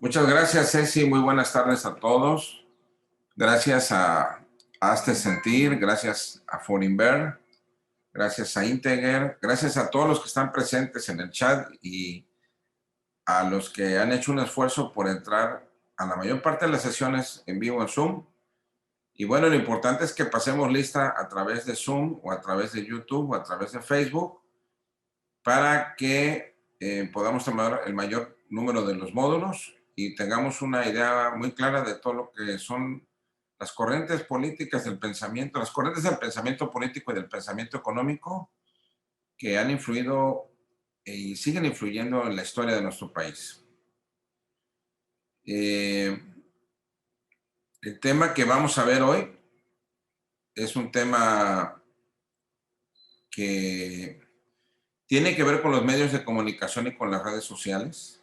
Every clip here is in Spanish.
Muchas gracias, Ceci. Muy buenas tardes a todos. Gracias a Hazte Sentir, gracias a Forinver, gracias a Integer, gracias a todos los que están presentes en el chat y a los que han hecho un esfuerzo por entrar a la mayor parte de las sesiones en vivo en Zoom. Y bueno, lo importante es que pasemos lista a través de Zoom o a través de YouTube o a través de Facebook para que podamos tomar el mayor número de los módulos y tengamos una idea muy clara de todo lo que son las corrientes políticas del pensamiento, las corrientes del pensamiento político y del pensamiento económico que han influido y siguen influyendo en la historia de nuestro país. El tema que vamos a ver hoy es un tema que tiene que ver con los medios de comunicación y con las redes sociales,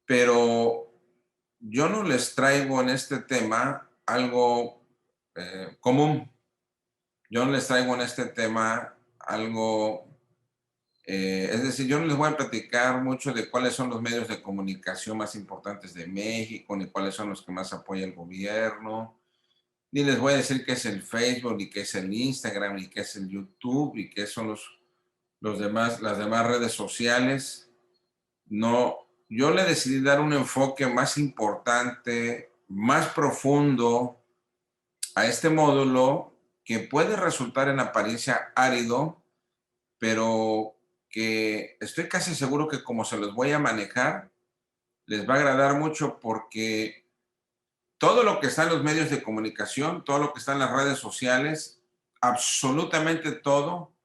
pero yo no les traigo en este tema algo común. Yo no les traigo en este tema algo, es decir, yo no les voy a platicar mucho de cuáles son los medios de comunicación más importantes de México, ni cuáles son los que más apoya el gobierno, ni les voy a decir qué es el Facebook, ni qué es el Instagram, ni qué es el YouTube, y qué son las demás redes sociales. No, yo le decidí dar un enfoque más importante, más profundo a este módulo que puede resultar en apariencia árido, pero que estoy casi seguro que como se los voy a manejar, les va a agradar mucho porque todo lo que está en los medios de comunicación, todo lo que está en las redes sociales, absolutamente todo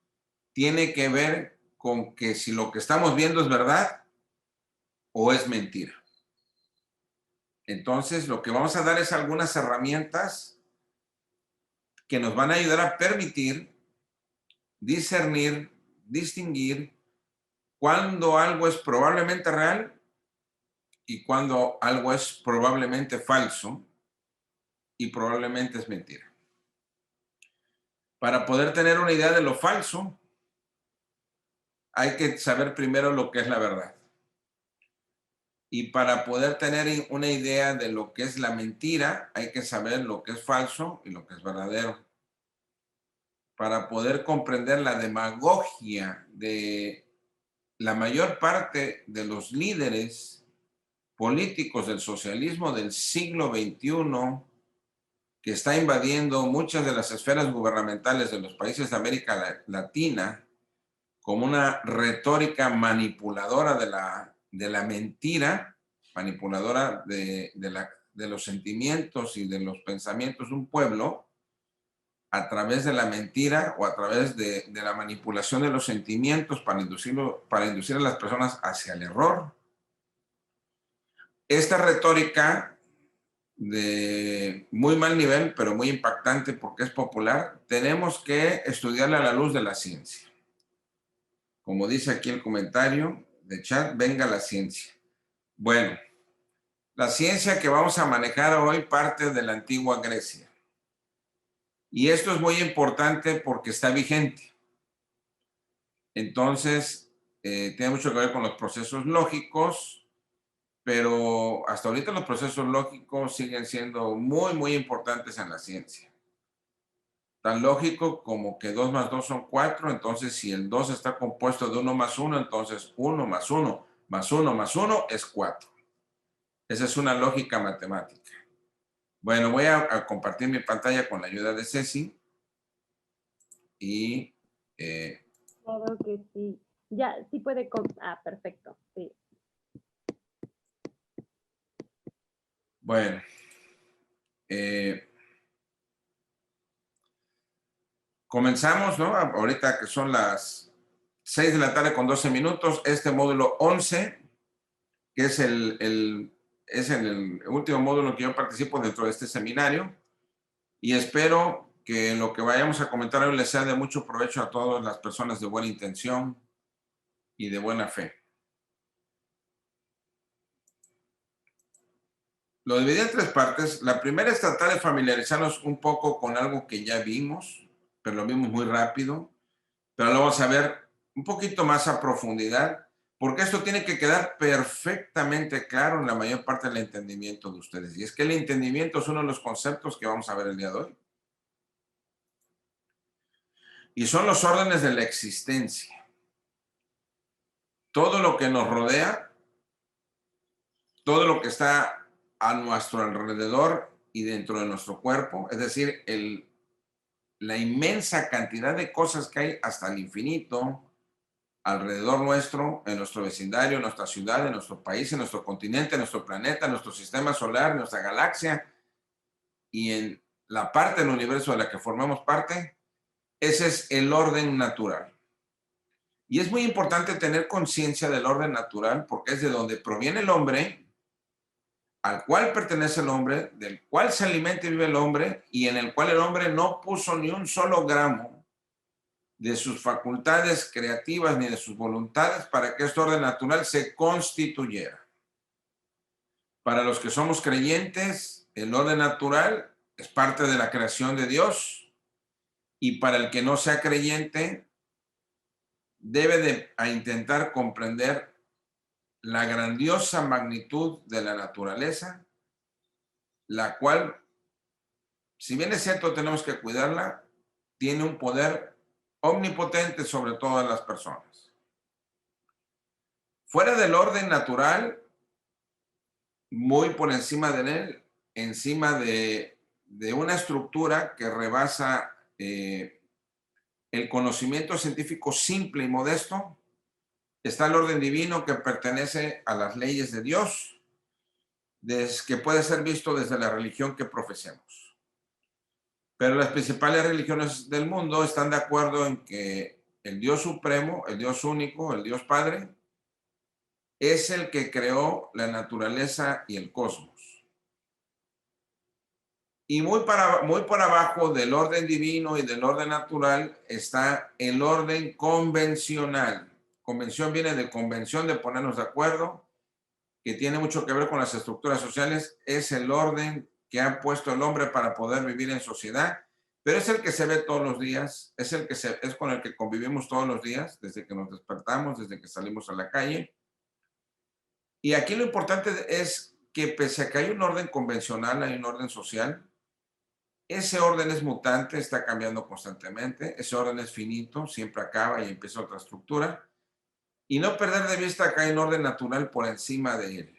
tiene que ver con que si lo que estamos viendo es verdad o es mentira. Entonces, lo que vamos a dar es algunas herramientas que nos van a ayudar a permitir discernir, distinguir cuando algo es probablemente real y cuando algo es probablemente falso y probablemente es mentira. Para poder tener una idea de lo falso, hay que saber primero lo que es la verdad. Y para poder tener una idea de lo que es la mentira, hay que saber lo que es falso y lo que es verdadero. Para poder comprender la demagogia de la mayor parte de los líderes políticos del socialismo del siglo XXI, que está invadiendo muchas de las esferas gubernamentales de los países de América Latina, como una retórica manipuladora de la mentira, manipuladora de los sentimientos y de los pensamientos de un pueblo, a través de la mentira o a través de la manipulación de los sentimientos para inducir a las personas hacia el error. Esta retórica de muy mal nivel, pero muy impactante porque es popular, tenemos que estudiarla a la luz de la ciencia. Como dice aquí el comentario de chat, venga la ciencia. Bueno, la ciencia que vamos a manejar hoy parte de la antigua Grecia. Y esto es muy importante porque está vigente. Entonces, tiene mucho que ver con los procesos lógicos, pero hasta ahorita los procesos lógicos siguen siendo muy, muy importantes en la ciencia. Tan lógico como que 2 más 2 son 4, entonces si el 2 está compuesto de 1 más 1, entonces 1 más 1 más 1 más 1 es 4. Esa es una lógica matemática. Bueno, voy a compartir mi pantalla con la ayuda de Ceci y... Claro que sí. Ya, sí puede... perfecto, sí. Bueno, comenzamos, ¿no? Ahorita que son las 6 de la tarde con 12 minutos, este módulo 11, que es el último módulo que yo participo dentro de este seminario, y espero que lo que vayamos a comentar hoy les sea de mucho provecho a todas las personas de buena intención y de buena fe. Lo dividí en 3 partes. La primera es tratar de familiarizarnos un poco con algo que ya vimos, pero lo vimos muy rápido, pero lo vamos a ver un poquito más a profundidad Porque esto tiene que quedar perfectamente claro en la mayor parte del entendimiento de ustedes. Y es que el entendimiento es uno de los conceptos que vamos a ver el día de hoy. Y son los órdenes de la existencia. Todo lo que nos rodea, todo lo que está a nuestro alrededor y dentro de nuestro cuerpo, es decir, la inmensa cantidad de cosas que hay hasta el infinito alrededor nuestro, en nuestro vecindario, en nuestra ciudad, en nuestro país, en nuestro continente, en nuestro planeta, en nuestro sistema solar, en nuestra galaxia y en la parte del universo de la que formamos parte, ese es el orden natural. Y es muy importante tener conciencia del orden natural porque es de donde proviene el hombre, al cual pertenece el hombre, del cual se alimenta y vive el hombre y en el cual el hombre no puso ni un solo gramo de sus facultades creativas ni de sus voluntades para que este orden natural se constituyera. Para los que somos creyentes, el orden natural es parte de la creación de Dios y para el que no sea creyente, debe de intentar comprender la grandiosa magnitud de la naturaleza, la cual, si bien es cierto tenemos que cuidarla, tiene un poder omnipotente sobre todas las personas. Fuera del orden natural, muy por encima de él, encima de una estructura que rebasa el conocimiento científico simple y modesto, está el orden divino que pertenece a las leyes de Dios, que puede ser visto desde la religión que profesemos. Pero las principales religiones del mundo están de acuerdo en que el Dios supremo, el Dios único, el Dios Padre, es el que creó la naturaleza y el cosmos. Y muy por abajo del orden divino y del orden natural está el orden convencional. Convención viene de convención, de ponernos de acuerdo, que tiene mucho que ver con las estructuras sociales. Es el orden que ha puesto el hombre para poder vivir en sociedad, pero es el que se ve todos los días, es con el que convivimos todos los días, desde que nos despertamos, desde que salimos a la calle. Y aquí lo importante es que pese a que hay un orden convencional, hay un orden social. Ese orden es mutante, está cambiando constantemente. Ese orden es finito, siempre acaba y empieza otra estructura. Y no perder de vista que hay un orden natural por encima de él.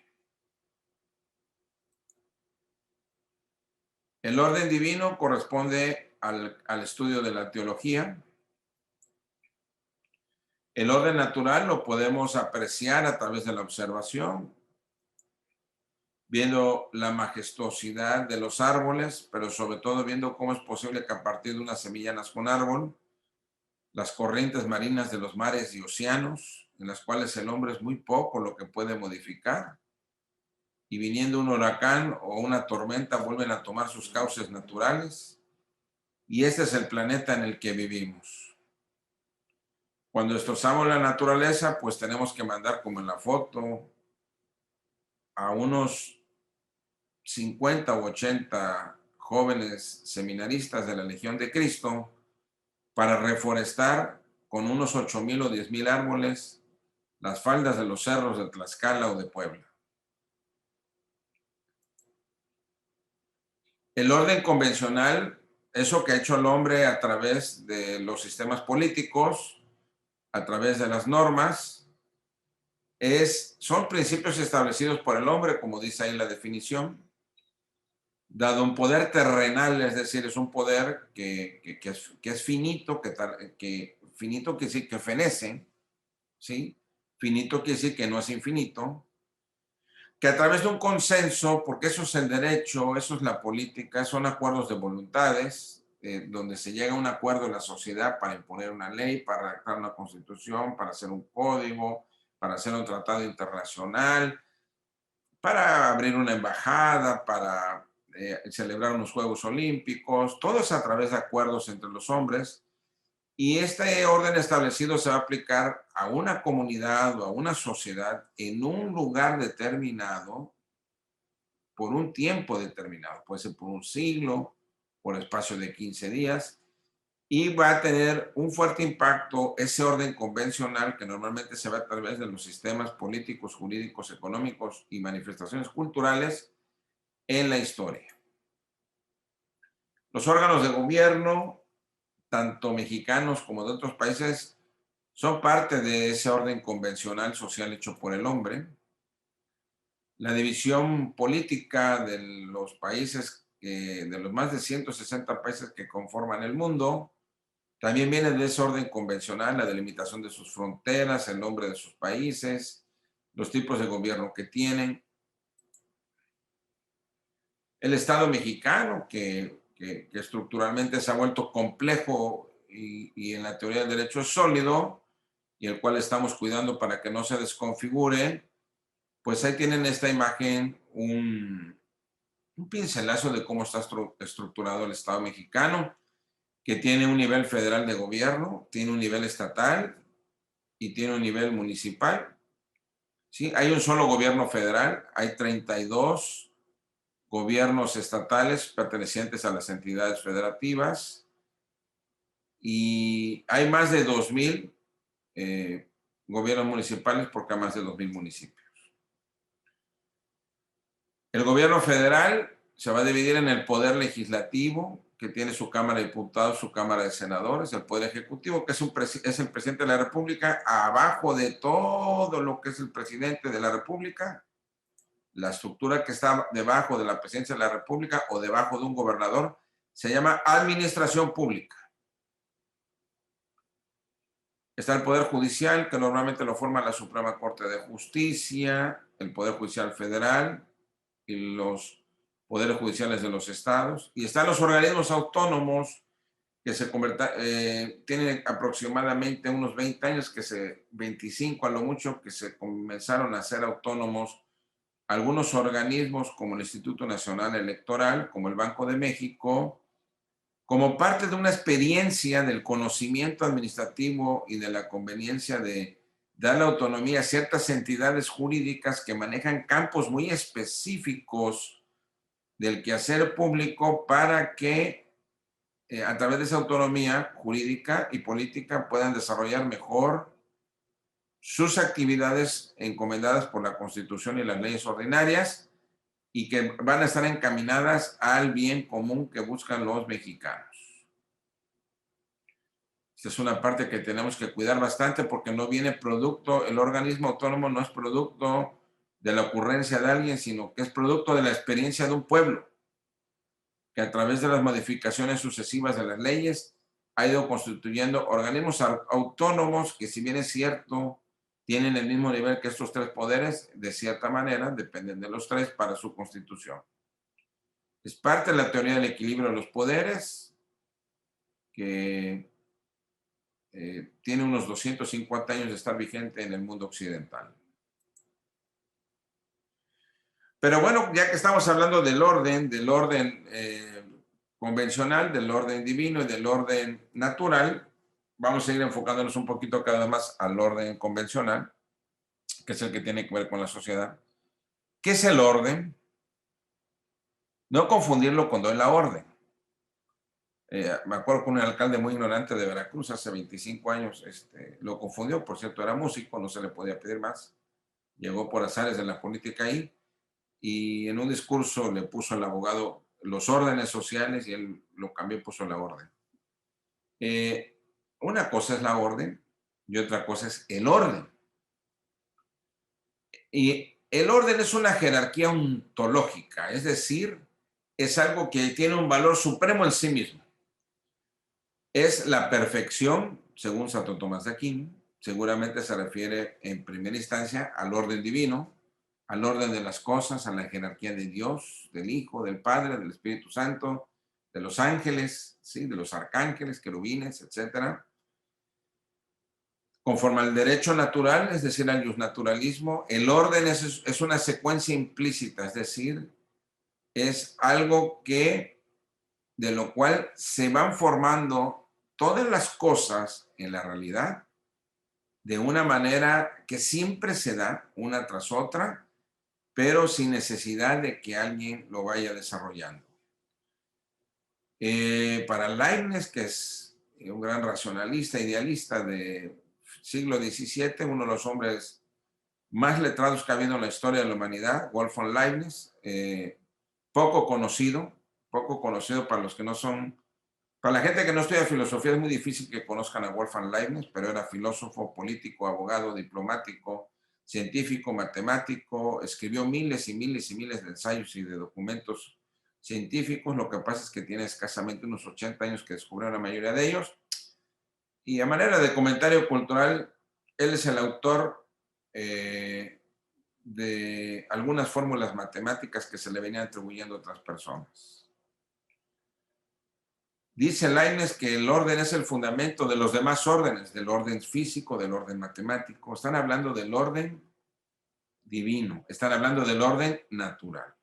El orden divino corresponde al estudio de la teología. El orden natural lo podemos apreciar a través de la observación, viendo la majestuosidad de los árboles, pero sobre todo viendo cómo es posible que a partir de una semilla nazca un árbol, las corrientes marinas de los mares y océanos, en las cuales el hombre es muy poco lo que puede modificar, y viniendo un huracán o una tormenta vuelven a tomar sus cauces naturales, y este es el planeta en el que vivimos. Cuando destrozamos la naturaleza, pues tenemos que mandar, como en la foto, a unos 50 u 80 jóvenes seminaristas de la Legión de Cristo para reforestar con unos 8,000 o 10,000 árboles las faldas de los cerros de Tlaxcala o de Puebla. El orden convencional, eso que ha hecho el hombre a través de los sistemas políticos, a través de las normas, son principios establecidos por el hombre, como dice ahí la definición, dado un poder terrenal, es decir, es un poder que es finito, que finito quiere decir que fenece, ¿sí? Finito quiere decir que no es infinito, que a través de un consenso, porque eso es el derecho, eso es la política, son acuerdos de voluntades, donde se llega a un acuerdo en la sociedad para imponer una ley, para redactar una constitución, para hacer un código, para hacer un tratado internacional, para abrir una embajada, para celebrar unos Juegos Olímpicos, todo es a través de acuerdos entre los hombres. Y este orden establecido se va a aplicar a una comunidad o a una sociedad en un lugar determinado, por un tiempo determinado. Puede ser por un siglo, por espacio de 15 días. y va a tener un fuerte impacto ese orden convencional que normalmente se ve a través de los sistemas políticos, jurídicos, económicos y manifestaciones culturales en la historia. Los órganos de gobierno, tanto mexicanos como de otros países, son parte de ese orden convencional social hecho por el hombre. La división política de los países, de los más de 160 países que conforman el mundo, también viene de ese orden convencional, la delimitación de sus fronteras, el nombre de sus países, los tipos de gobierno que tienen. El Estado mexicano, que estructuralmente se ha vuelto complejo y en la teoría del derecho es sólido, y el cual estamos cuidando para que no se desconfigure, pues ahí tienen esta imagen un pincelazo de cómo está estructurado el Estado mexicano, que tiene un nivel federal de gobierno, tiene un nivel estatal y tiene un nivel municipal. ¿Sí? Hay un solo gobierno federal, hay 32 gobiernos estatales pertenecientes a las entidades federativas y hay más de 2,000 gobiernos municipales porque hay más de 2,000 municipios. El gobierno federal se va a dividir en el poder legislativo, que tiene su Cámara de Diputados, su Cámara de Senadores, el poder ejecutivo, que es el presidente de la República, abajo de todo lo que es el presidente de la República, la estructura que está debajo de la presidencia de la República o debajo de un gobernador, se llama administración pública. Está el Poder Judicial, que normalmente lo forma la Suprema Corte de Justicia, el Poder Judicial Federal y los poderes judiciales de los estados. Y están los organismos autónomos que tienen aproximadamente unos 20 años, 25 a lo mucho, que se comenzaron a ser autónomos. Algunos organismos como el Instituto Nacional Electoral, como el Banco de México, como parte de una experiencia del conocimiento administrativo y de la conveniencia de dar la autonomía a ciertas entidades jurídicas que manejan campos muy específicos del quehacer público para que a través de esa autonomía jurídica y política puedan desarrollar mejor sus actividades encomendadas por la Constitución y las leyes ordinarias y que van a estar encaminadas al bien común que buscan los mexicanos. Esta es una parte que tenemos que cuidar bastante porque no viene producto, el organismo autónomo no es producto de la ocurrencia de alguien, sino que es producto de la experiencia de un pueblo, que a través de las modificaciones sucesivas de las leyes ha ido constituyendo organismos autónomos que, si bien es cierto, tienen el mismo nivel que estos tres poderes, de cierta manera, dependen de los tres para su constitución. Es parte de la teoría del equilibrio de los poderes, que tiene unos 250 años de estar vigente en el mundo occidental. Pero bueno, ya que estamos hablando del orden convencional, del orden divino y del orden natural, vamos a ir enfocándonos un poquito cada vez más al orden convencional, que es el que tiene que ver con la sociedad. ¿Qué es el orden? No confundirlo con la orden. Me acuerdo que un alcalde muy ignorante de Veracruz hace 25 años lo confundió, por cierto era músico, no se le podía pedir más, llegó por azares de la política ahí y en un discurso le puso al abogado los órdenes sociales y él lo cambió y puso la orden. Una cosa es la orden y otra cosa es el orden. Y el orden es una jerarquía ontológica, es decir, es algo que tiene un valor supremo en sí mismo. Es la perfección, según Santo Tomás de Aquino, seguramente se refiere en primera instancia al orden divino, al orden de las cosas, a la jerarquía de Dios, del Hijo, del Padre, del Espíritu Santo, de los ángeles, ¿sí? De los arcángeles, querubines, etc. Conforme al derecho natural, es decir, al naturalismo, el orden es una secuencia implícita, es decir, es algo de lo cual se van formando todas las cosas en la realidad de una manera que siempre se da una tras otra, pero sin necesidad de que alguien lo vaya desarrollando. Para Leibniz, que es un gran racionalista, idealista del siglo XVII, uno de los hombres más letrados que ha habido en la historia de la humanidad, Wolfgang Leibniz, poco conocido para los que no son, para la gente que no estudia filosofía es muy difícil que conozcan a Wolfgang Leibniz, pero era filósofo, político, abogado, diplomático, científico, matemático, escribió miles y miles y miles de ensayos y de documentos científicos. Lo que pasa es que tiene escasamente unos 80 años que descubrió la mayoría de ellos. Y a manera de comentario cultural, él es el autor de algunas fórmulas matemáticas que se le venían atribuyendo a otras personas. Dice Leibniz que el orden es el fundamento de los demás órdenes, del orden físico, del orden matemático. Están hablando del orden divino, están hablando del orden natural.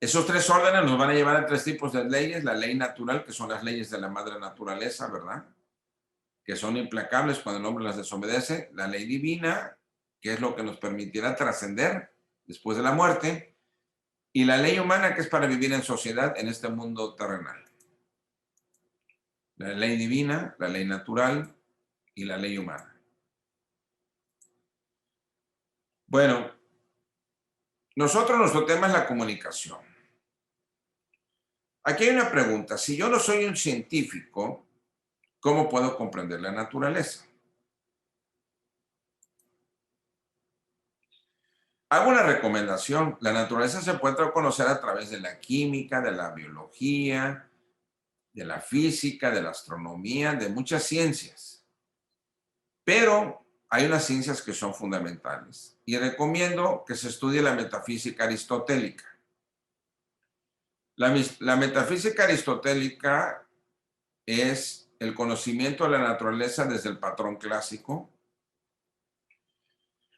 Esos tres órdenes nos van a llevar a tres tipos de leyes: la ley natural, que son las leyes de la madre naturaleza, ¿verdad?, que son implacables cuando el hombre las desobedece; la ley divina, que es lo que nos permitirá trascender después de la muerte; y la ley humana, que es para vivir en sociedad en este mundo terrenal. La ley divina, la ley natural y la ley humana. Bueno, nuestro tema es la comunicación. Aquí hay una pregunta: si yo no soy un científico, ¿cómo puedo comprender la naturaleza? Hago una recomendación: la naturaleza se puede conocer a través de la química, de la biología, de la física, de la astronomía, de muchas ciencias. Pero hay unas ciencias que son fundamentales y recomiendo que se estudie la metafísica aristotélica. La metafísica aristotélica es el conocimiento de la naturaleza desde el patrón clásico.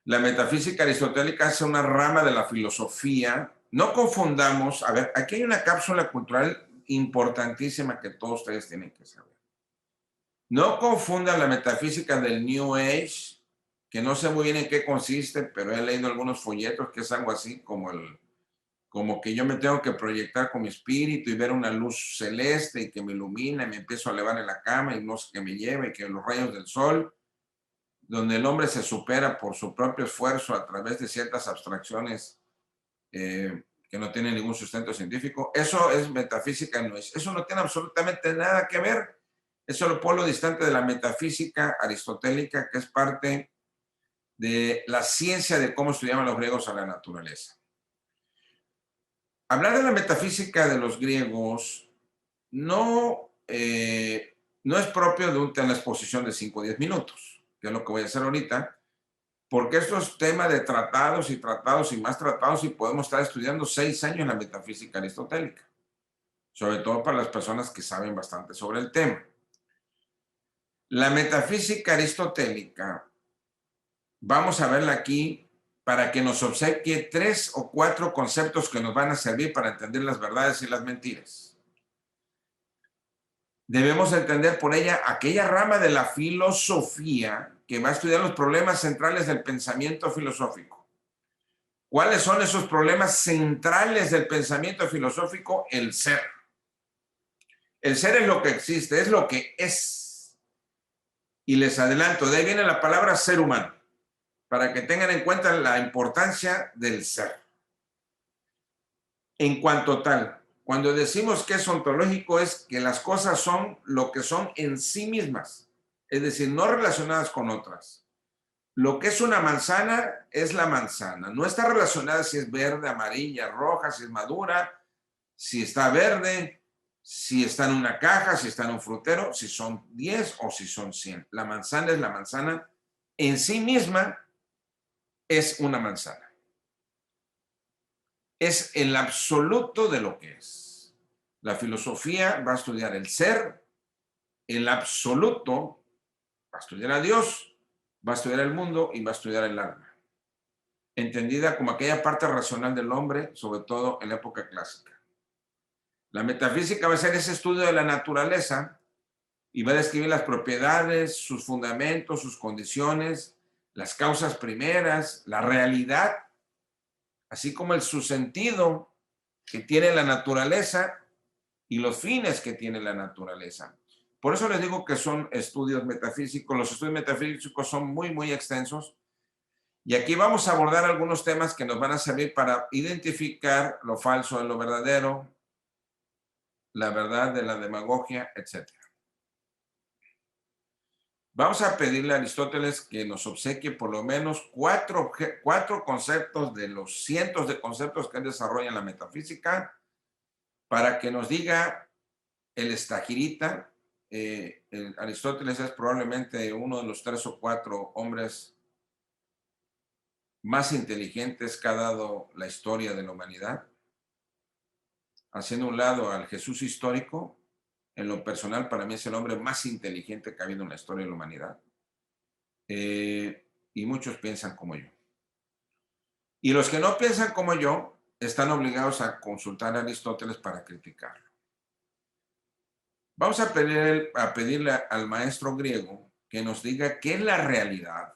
La metafísica aristotélica es una rama de la filosofía. No confundamos, a ver, aquí hay una cápsula cultural importantísima que todos ustedes tienen que saber. No confundan la metafísica del New Age, que no sé muy bien en qué consiste, pero he leído algunos folletos que es algo así como que yo me tengo que proyectar con mi espíritu y ver una luz celeste y que me ilumina y me empiezo a elevar en la cama y no sé qué me lleva, y que los rayos del sol, donde el hombre se supera por su propio esfuerzo a través de ciertas abstracciones que no tienen ningún sustento científico. Eso es metafísica, no es. Eso no tiene absolutamente nada que ver. Eso es el polo distante de la metafísica aristotélica, que es parte de la ciencia de cómo estudiaban los griegos a la naturaleza. Hablar de la metafísica de los griegos no es propio de una exposición de 5 o 10 minutos, que es lo que voy a hacer ahorita, porque esto es tema de tratados y tratados y más tratados, y podemos estar estudiando 6 años en la metafísica aristotélica, sobre todo para las personas que saben bastante sobre el tema. La metafísica aristotélica, vamos a verla aquí para que nos obsequie 3 o 4 conceptos que nos van a servir para entender las verdades y las mentiras. Debemos entender por ella aquella rama de la filosofía que va a estudiar los problemas centrales del pensamiento filosófico. ¿Cuáles son esos problemas centrales del pensamiento filosófico? El ser. El ser es lo que existe, es lo que es. Y les adelanto, de ahí viene la palabra ser humano, para que tengan en cuenta la importancia del ser. En cuanto tal, cuando decimos que es ontológico, es que las cosas son lo que son en sí mismas, es decir, no relacionadas con otras. Lo que es una manzana es la manzana, no está relacionada si es verde, amarilla, roja, si es madura, si está verde, si está en una caja, si está en un frutero, si son 10 o si son 100. La manzana es la manzana en sí misma, es una manzana. Es el absoluto de lo que es. La filosofía va a estudiar el ser, el absoluto, va a estudiar a Dios, va a estudiar el mundo y va a estudiar el alma, entendida como aquella parte racional del hombre, sobre todo en la época clásica. La metafísica va a ser ese estudio de la naturaleza y va a describir las propiedades, sus fundamentos, sus condiciones, las causas primeras, la realidad, así como su sentido que tiene la naturaleza, y los fines que tiene la naturaleza. Por eso les digo que son estudios metafísicos. Los estudios metafísicos son muy, muy extensos. Y aquí vamos a abordar algunos temas que nos van a servir para identificar lo falso de lo verdadero, la verdad de la demagogia, etc. Vamos a pedirle a Aristóteles que nos obsequie por lo menos cuatro conceptos de los cientos de conceptos que él desarrolla en la metafísica para que nos diga el estagirita. Aristóteles es probablemente uno de los 3 o 4 hombres más inteligentes que ha dado la historia de la humanidad. Haciendo un lado al Jesús histórico, en lo personal para mí es el hombre más inteligente que ha habido en la historia de la humanidad. Y muchos piensan como yo. Y los que no piensan como yo están obligados a consultar a Aristóteles para criticarlo. Vamos a pedirle al maestro griego que nos diga qué es la realidad,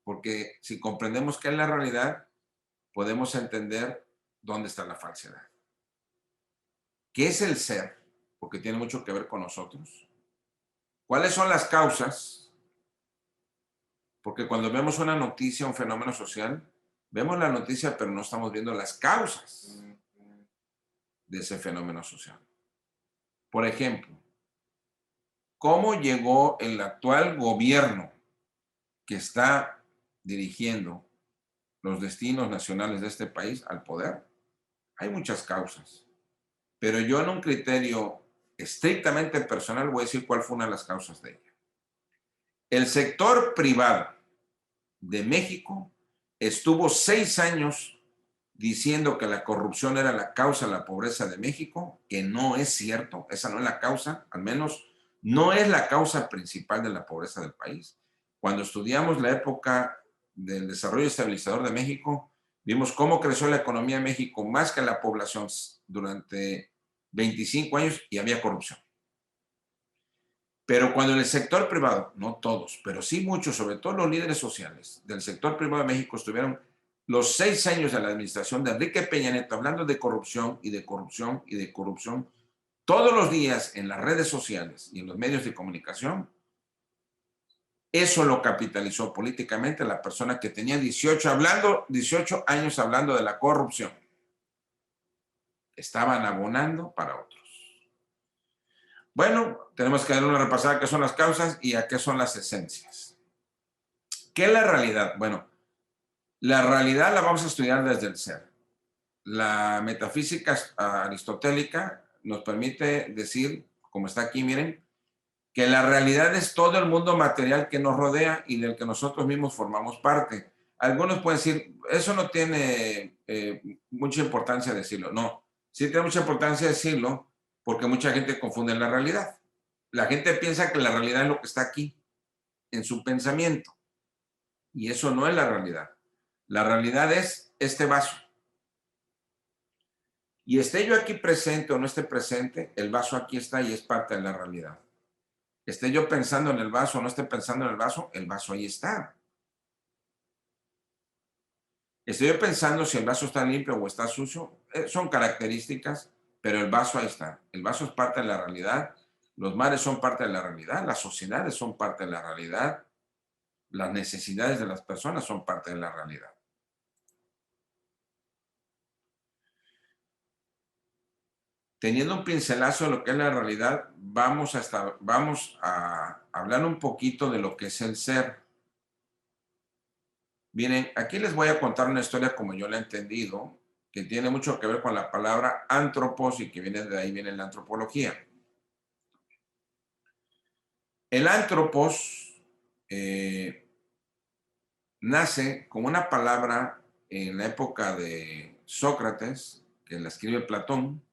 porque si comprendemos qué es la realidad, podemos entender dónde está la falsedad. ¿Qué es el ser? Porque tiene mucho que ver con nosotros. ¿Cuáles son las causas? Porque cuando vemos una noticia, un fenómeno social, vemos la noticia, pero no estamos viendo las causas de ese fenómeno social. Por ejemplo, ¿cómo llegó el actual gobierno que está dirigiendo los destinos nacionales de este país al poder? Hay muchas causas, pero yo en un criterio estrictamente personal voy a decir cuál fue una de las causas de ella. El sector privado de México estuvo 6 años diciendo que la corrupción era la causa de la pobreza de México, que no es cierto, esa no es la causa, al menos no es la causa principal de la pobreza del país. Cuando estudiamos la época del desarrollo estabilizador de México, vimos cómo creció la economía de México más que la población durante 25 años y había corrupción. Pero cuando en el sector privado, no todos, pero sí muchos, sobre todo los líderes sociales del sector privado de México estuvieron los 6 años de la administración de Enrique Peña Nieto hablando de corrupción y de corrupción y de corrupción todos los días en las redes sociales y en los medios de comunicación, eso lo capitalizó políticamente la persona que tenía 18 años hablando de la corrupción. Estaban abonando para otros. Bueno, tenemos que dar una repasada a qué son las causas y a qué son las esencias. ¿Qué es la realidad? Bueno, la realidad la vamos a estudiar desde el ser. La metafísica aristotélica nos permite decir, como está aquí, miren, que la realidad es todo el mundo material que nos rodea y del que nosotros mismos formamos parte. Algunos pueden decir, eso no tiene mucha importancia decirlo. No, sí tiene mucha importancia decirlo porque mucha gente confunde la realidad. La gente piensa que la realidad es lo que está aquí, en su pensamiento. Y eso no es la realidad. La realidad es este vaso. Y esté yo aquí presente o no esté presente, el vaso aquí está y es parte de la realidad. Esté yo pensando en el vaso o no esté pensando en el vaso ahí está. Estoy yo pensando si el vaso está limpio o está sucio, son características, pero el vaso ahí está. El vaso es parte de la realidad, los mares son parte de la realidad, las sociedades son parte de la realidad, las necesidades de las personas son parte de la realidad. Teniendo un pincelazo de lo que es la realidad, vamos a hablar un poquito de lo que es el ser. Miren, aquí les voy a contar una historia como yo la he entendido, que tiene mucho que ver con la palabra antropos y que viene de ahí, viene la antropología. El antropos nace como una palabra en la época de Sócrates, que la escribe Platón,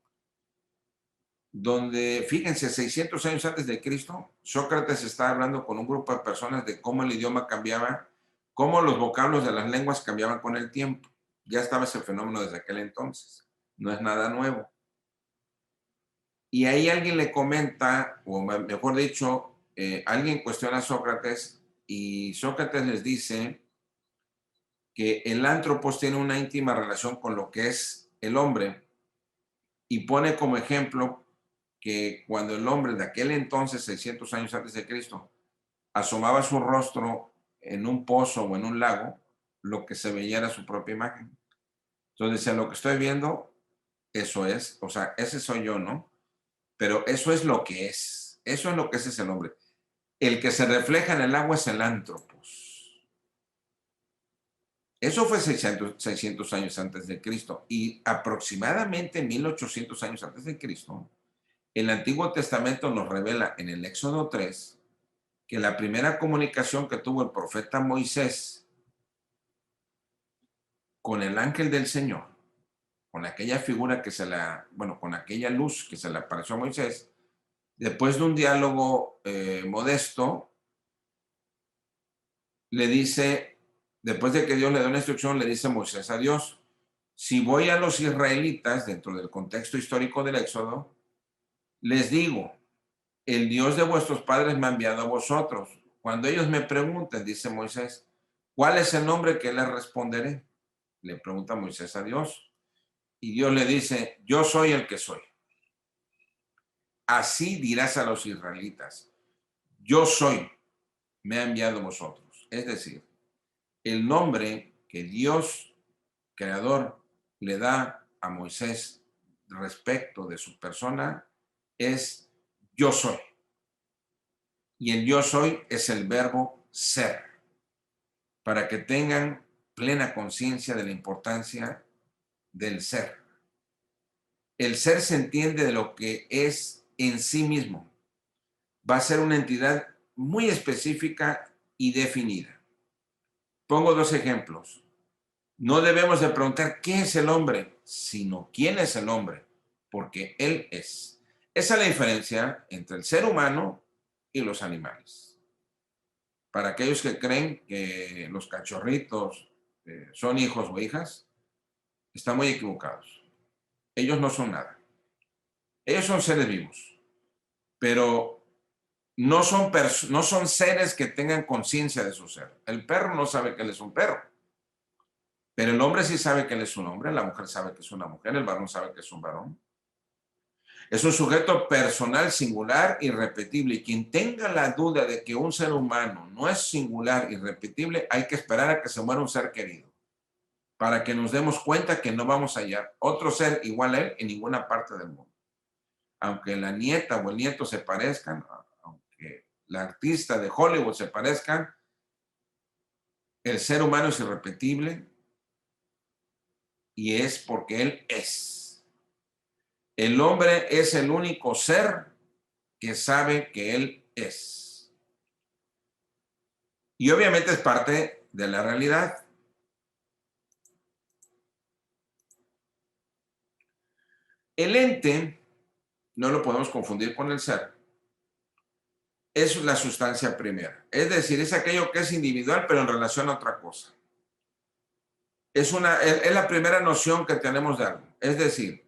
donde, fíjense, 600 años antes de Cristo, Sócrates está hablando con un grupo de personas de cómo el idioma cambiaba, cómo los vocablos de las lenguas cambiaban con el tiempo. Ya estaba ese fenómeno desde aquel entonces, no es nada nuevo. Y ahí alguien le comenta, o mejor dicho, alguien cuestiona a Sócrates y Sócrates les dice que el antropos tiene una íntima relación con lo que es el hombre y pone como ejemplo que cuando el hombre de aquel entonces, 600 años antes de Cristo, asomaba su rostro en un pozo o en un lago, lo que se veía era su propia imagen. Entonces decía, lo que estoy viendo, eso es, o sea, ese soy yo, ¿no? Pero eso es lo que es, eso es lo que es el hombre. El que se refleja en el agua es el antropos. Eso fue 600 años antes de Cristo y aproximadamente 1800 años antes de Cristo, el Antiguo Testamento nos revela en el Éxodo 3 que la primera comunicación que tuvo el profeta Moisés con el ángel del Señor, con aquella figura que con aquella luz que se le apareció a Moisés, después de un diálogo modesto, le dice, después de que Dios le da una instrucción, le dice Moisés a Dios, si voy a los israelitas, dentro del contexto histórico del Éxodo, les digo, el Dios de vuestros padres me ha enviado a vosotros. Cuando ellos me pregunten, dice Moisés, ¿cuál es el nombre que les responderé? Le pregunta Moisés a Dios. Y Dios le dice, yo soy el que soy. Así dirás a los israelitas, yo soy, me ha enviado a vosotros. Es decir, el nombre que Dios, creador, le da a Moisés respecto de su persona es yo soy. Y el yo soy es el verbo ser, para que tengan plena conciencia de la importancia del ser. El ser se entiende de lo que es en sí mismo. Va a ser una entidad muy específica y definida. Pongo dos ejemplos. No debemos de preguntar qué es el hombre, sino quién es el hombre, porque él es. Esa es la diferencia entre el ser humano y los animales. Para aquellos que creen que los cachorritos son hijos o hijas, están muy equivocados. Ellos no son nada. Ellos son seres vivos, pero no son seres que tengan conciencia de su ser. El perro no sabe que él es un perro, pero el hombre sí sabe que él es un hombre, la mujer sabe que es una mujer, el varón sabe que es un varón. Es un sujeto personal, singular, irrepetible. Y quien tenga la duda de que un ser humano no es singular, irrepetible, hay que esperar a que se muera un ser querido, para que nos demos cuenta que no vamos a hallar otro ser igual a él en ninguna parte del mundo. Aunque la nieta o el nieto se parezcan, aunque la artista de Hollywood se parezcan, el ser humano es irrepetible y es porque él es. El hombre es el único ser que sabe que él es. Y obviamente es parte de la realidad. El ente, no lo podemos confundir con el ser, es la sustancia primera. Es decir, es aquello que es individual, pero en relación a otra cosa. Es la primera noción que tenemos de algo. Es decir,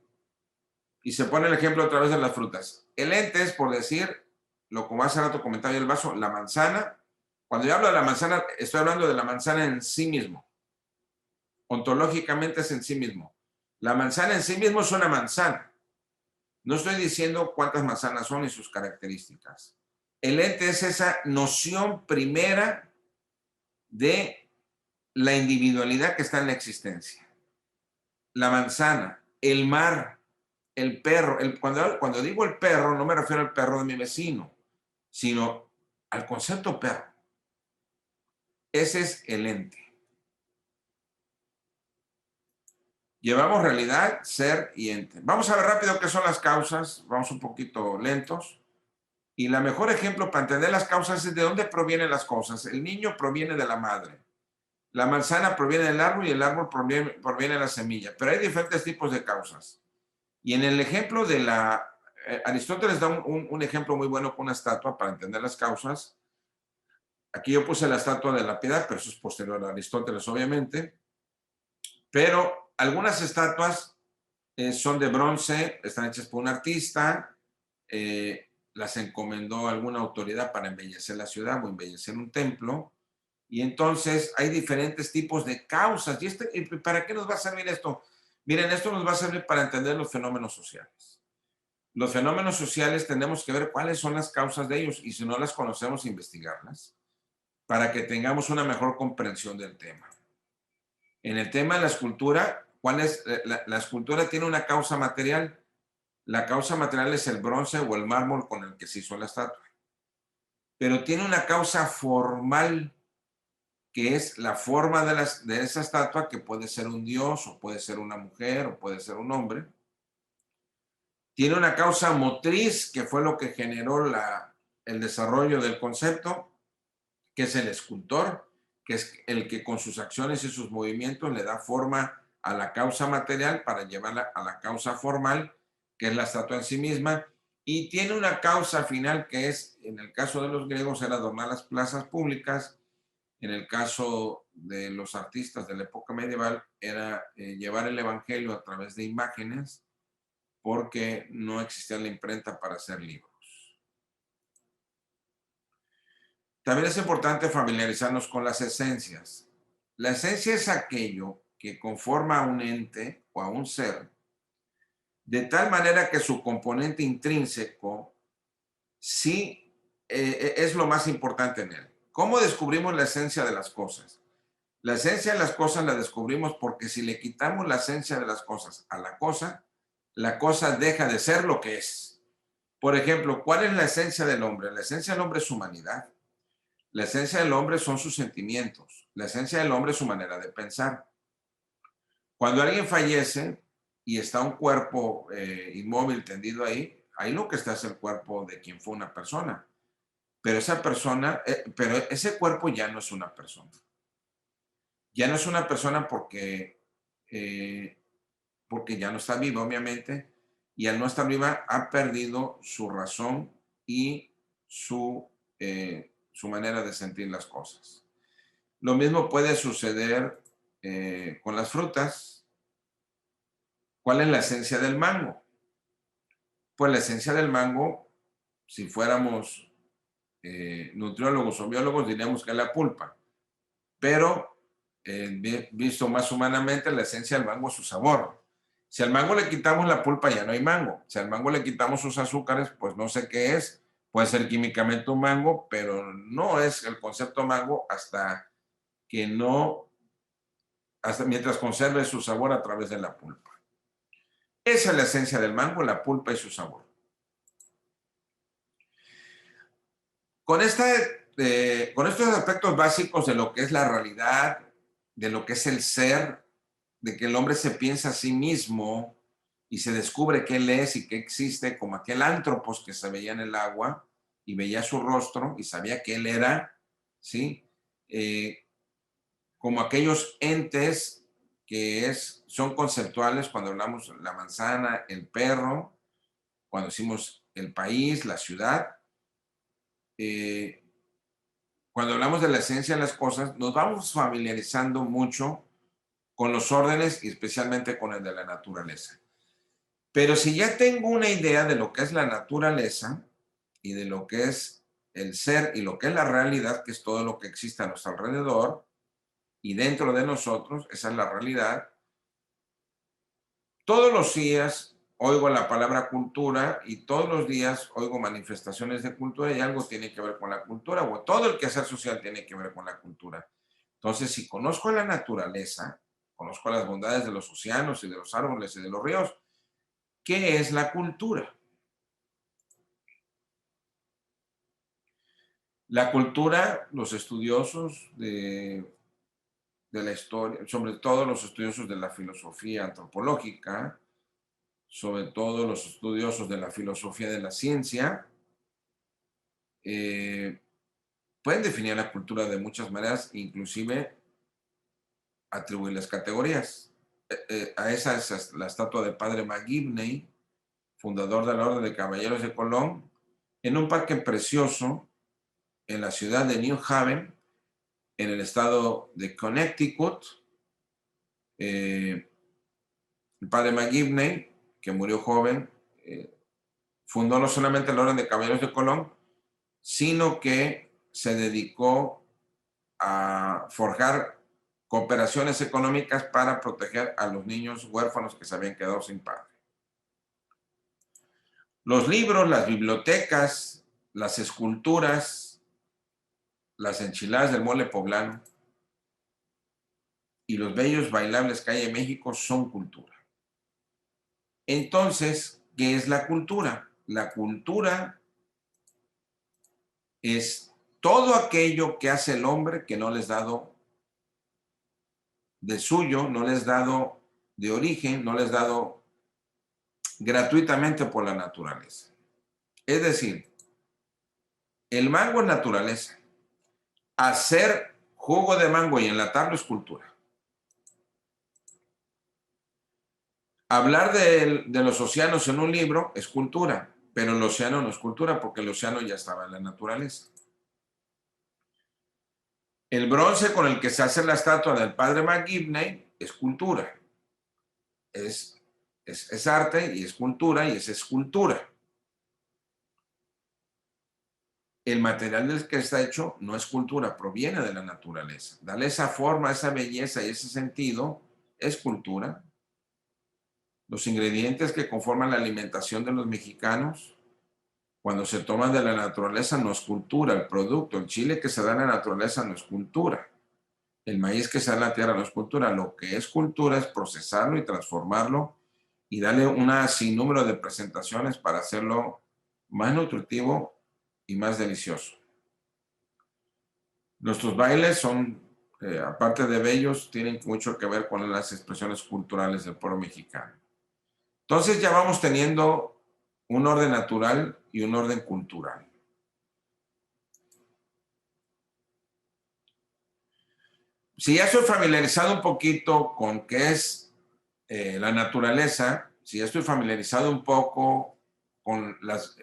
y se pone el ejemplo otra vez de las frutas. El ente es, por decir, lo como hace rato comentaba yo el vaso, la manzana. Cuando yo hablo de la manzana, estoy hablando de la manzana en sí mismo. Ontológicamente es en sí mismo. La manzana en sí mismo es una manzana. No estoy diciendo cuántas manzanas son y sus características. El ente es esa noción primera de la individualidad que está en la existencia. La manzana, el mar, el perro. Cuando digo el perro, no me refiero al perro de mi vecino, sino al concepto perro. Ese es el ente. Llevamos realidad, ser y ente. Vamos a ver rápido qué son las causas. Vamos un poquito lentos. Y la mejor ejemplo para entender las causas es de dónde provienen las cosas. El niño proviene de la madre. La manzana proviene del árbol y el árbol proviene de la semilla. Pero hay diferentes tipos de causas. Y en el ejemplo de Aristóteles da un ejemplo muy bueno con una estatua para entender las causas. Aquí yo puse la estatua de la piedad, pero eso es posterior a Aristóteles, obviamente. Pero algunas estatuas son de bronce, están hechas por un artista, las encomendó alguna autoridad para embellecer la ciudad o embellecer un templo. Y entonces hay diferentes tipos de causas. ¿Y para qué nos va a servir esto? Miren, esto nos va a servir para entender los fenómenos sociales. Los fenómenos sociales tenemos que ver cuáles son las causas de ellos y si no las conocemos, investigarlas para que tengamos una mejor comprensión del tema. En el tema de la escultura, ¿cuál es? La escultura tiene una causa material. La causa material es el bronce o el mármol con el que se hizo la estatua. Pero tiene una causa formal, que es la forma de esa estatua, que puede ser un dios, o puede ser una mujer, o puede ser un hombre. Tiene una causa motriz, que fue lo que generó el desarrollo del concepto, que es el escultor, que es el que con sus acciones y sus movimientos le da forma a la causa material para llevarla a la causa formal, que es la estatua en sí misma, y tiene una causa final que es, en el caso de los griegos, era adornar las plazas públicas, en el caso de los artistas de la época medieval, era llevar el evangelio a través de imágenes, porque no existía la imprenta para hacer libros. También es importante familiarizarnos con las esencias. La esencia es aquello que conforma a un ente o a un ser, de tal manera que su componente intrínseco sí es lo más importante en él. ¿Cómo descubrimos la esencia de las cosas? La esencia de las cosas la descubrimos porque si le quitamos la esencia de las cosas a la cosa deja de ser lo que es. Por ejemplo, ¿cuál es la esencia del hombre? La esencia del hombre es su humanidad. La esencia del hombre son sus sentimientos. La esencia del hombre es su manera de pensar. Cuando alguien fallece y está un cuerpo inmóvil tendido ahí, ahí lo que está es el cuerpo de quien fue una persona. Pero esa persona, pero ese cuerpo ya no es una persona. Ya no es una persona porque ya no está viva, obviamente, y al no estar viva ha perdido su razón y su manera de sentir las cosas. Lo mismo puede suceder con las frutas. ¿Cuál es la esencia del mango? Pues la esencia del mango, si fuéramos nutriólogos o biólogos, diríamos que es la pulpa. Pero, visto más humanamente, la esencia del mango es su sabor. Si al mango le quitamos la pulpa, ya no hay mango. Si al mango le quitamos sus azúcares, pues no sé qué es. Puede ser químicamente un mango, pero no es el concepto mango hasta que no, hasta mientras conserve su sabor a través de la pulpa. Esa es la esencia del mango, la pulpa y su sabor. Con, con estos aspectos básicos de lo que es la realidad, de lo que es el ser, de que el hombre se piensa a sí mismo y se descubre que él es y que existe, como aquel antropos que se veía en el agua y veía su rostro y sabía que él era, ¿sí? Como aquellos entes que son conceptuales cuando hablamos la manzana, el perro, cuando decimos el país, la ciudad. Cuando hablamos de la esencia de las cosas, nos vamos familiarizando mucho con los órdenes y especialmente con el de la naturaleza. Pero si ya tengo una idea de lo que es la naturaleza y de lo que es el ser y lo que es la realidad, que es todo lo que existe a nuestro alrededor y dentro de nosotros, esa es la realidad. Todos los días oigo la palabra cultura y todos los días oigo manifestaciones de cultura y algo tiene que ver con la cultura, o todo el quehacer social tiene que ver con la cultura. Entonces, si conozco la naturaleza, conozco las bondades de los océanos y de los árboles y de los ríos, ¿qué es la cultura? La cultura, los estudiosos de la historia, sobre todo los estudiosos de la filosofía antropológica, sobre todo los estudiosos de la filosofía de la ciencia, pueden definir la cultura de muchas maneras, inclusive atribuirles categorías. A esa es la estatua del padre McGivney, fundador de la Orden de Caballeros de Colón, en un parque precioso en la ciudad de New Haven, en el estado de Connecticut. El padre McGivney, que murió joven, fundó no solamente la Orden de Caballeros de Colón, sino que se dedicó a forjar cooperaciones económicas para proteger a los niños huérfanos que se habían quedado sin padre. Los libros, las bibliotecas, las esculturas, las enchiladas del mole poblano y los bellos bailables que hay en México son cultura. Entonces, ¿qué es la cultura? La cultura es todo aquello que hace el hombre que no les ha dado de suyo, no les ha dado de origen, no les ha dado gratuitamente por la naturaleza. Es decir, el mango es naturaleza. Hacer jugo de mango y enlatarlo es cultura. Hablar de los océanos en un libro es cultura, pero el océano no es cultura porque el océano ya estaba en la naturaleza. El bronce con el que se hace la estatua del padre McGivney es cultura. Es arte y es cultura y es escultura. El material del que está hecho no es cultura, proviene de la naturaleza. Darle esa forma, esa belleza y ese sentido es cultura. Los ingredientes que conforman la alimentación de los mexicanos, cuando se toman de la naturaleza, no es cultura. El producto, el chile que se da en la naturaleza no es cultura. El maíz que se da en la tierra no es cultura. Lo que es cultura es procesarlo y transformarlo y darle una sinnúmero de presentaciones para hacerlo más nutritivo y más delicioso. Nuestros bailes son, aparte de bellos, tienen mucho que ver con las expresiones culturales del pueblo mexicano. Entonces ya vamos teniendo un orden natural y un orden cultural. Si ya estoy familiarizado un poquito con qué es la naturaleza, si ya estoy familiarizado un poco con las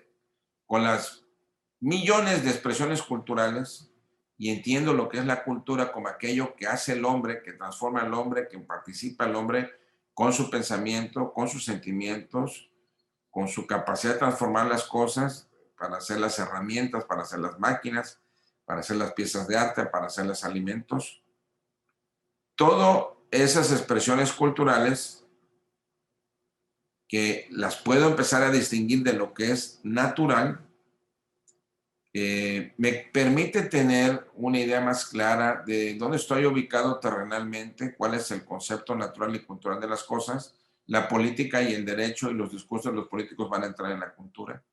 millones de expresiones culturales y entiendo lo que es la cultura como aquello que hace el hombre, que transforma al hombre, que participa el hombre con su pensamiento, con sus sentimientos, con su capacidad de transformar las cosas para hacer las herramientas, para hacer las máquinas, para hacer las piezas de arte, para hacer los alimentos. Todas esas expresiones culturales que las puedo empezar a distinguir de lo que es natural, me permite tener una idea más clara de dónde estoy ubicado terrenalmente, cuál es el concepto natural y cultural de las cosas. La política y el derecho y los discursos de los políticos van a entrar en la cultura.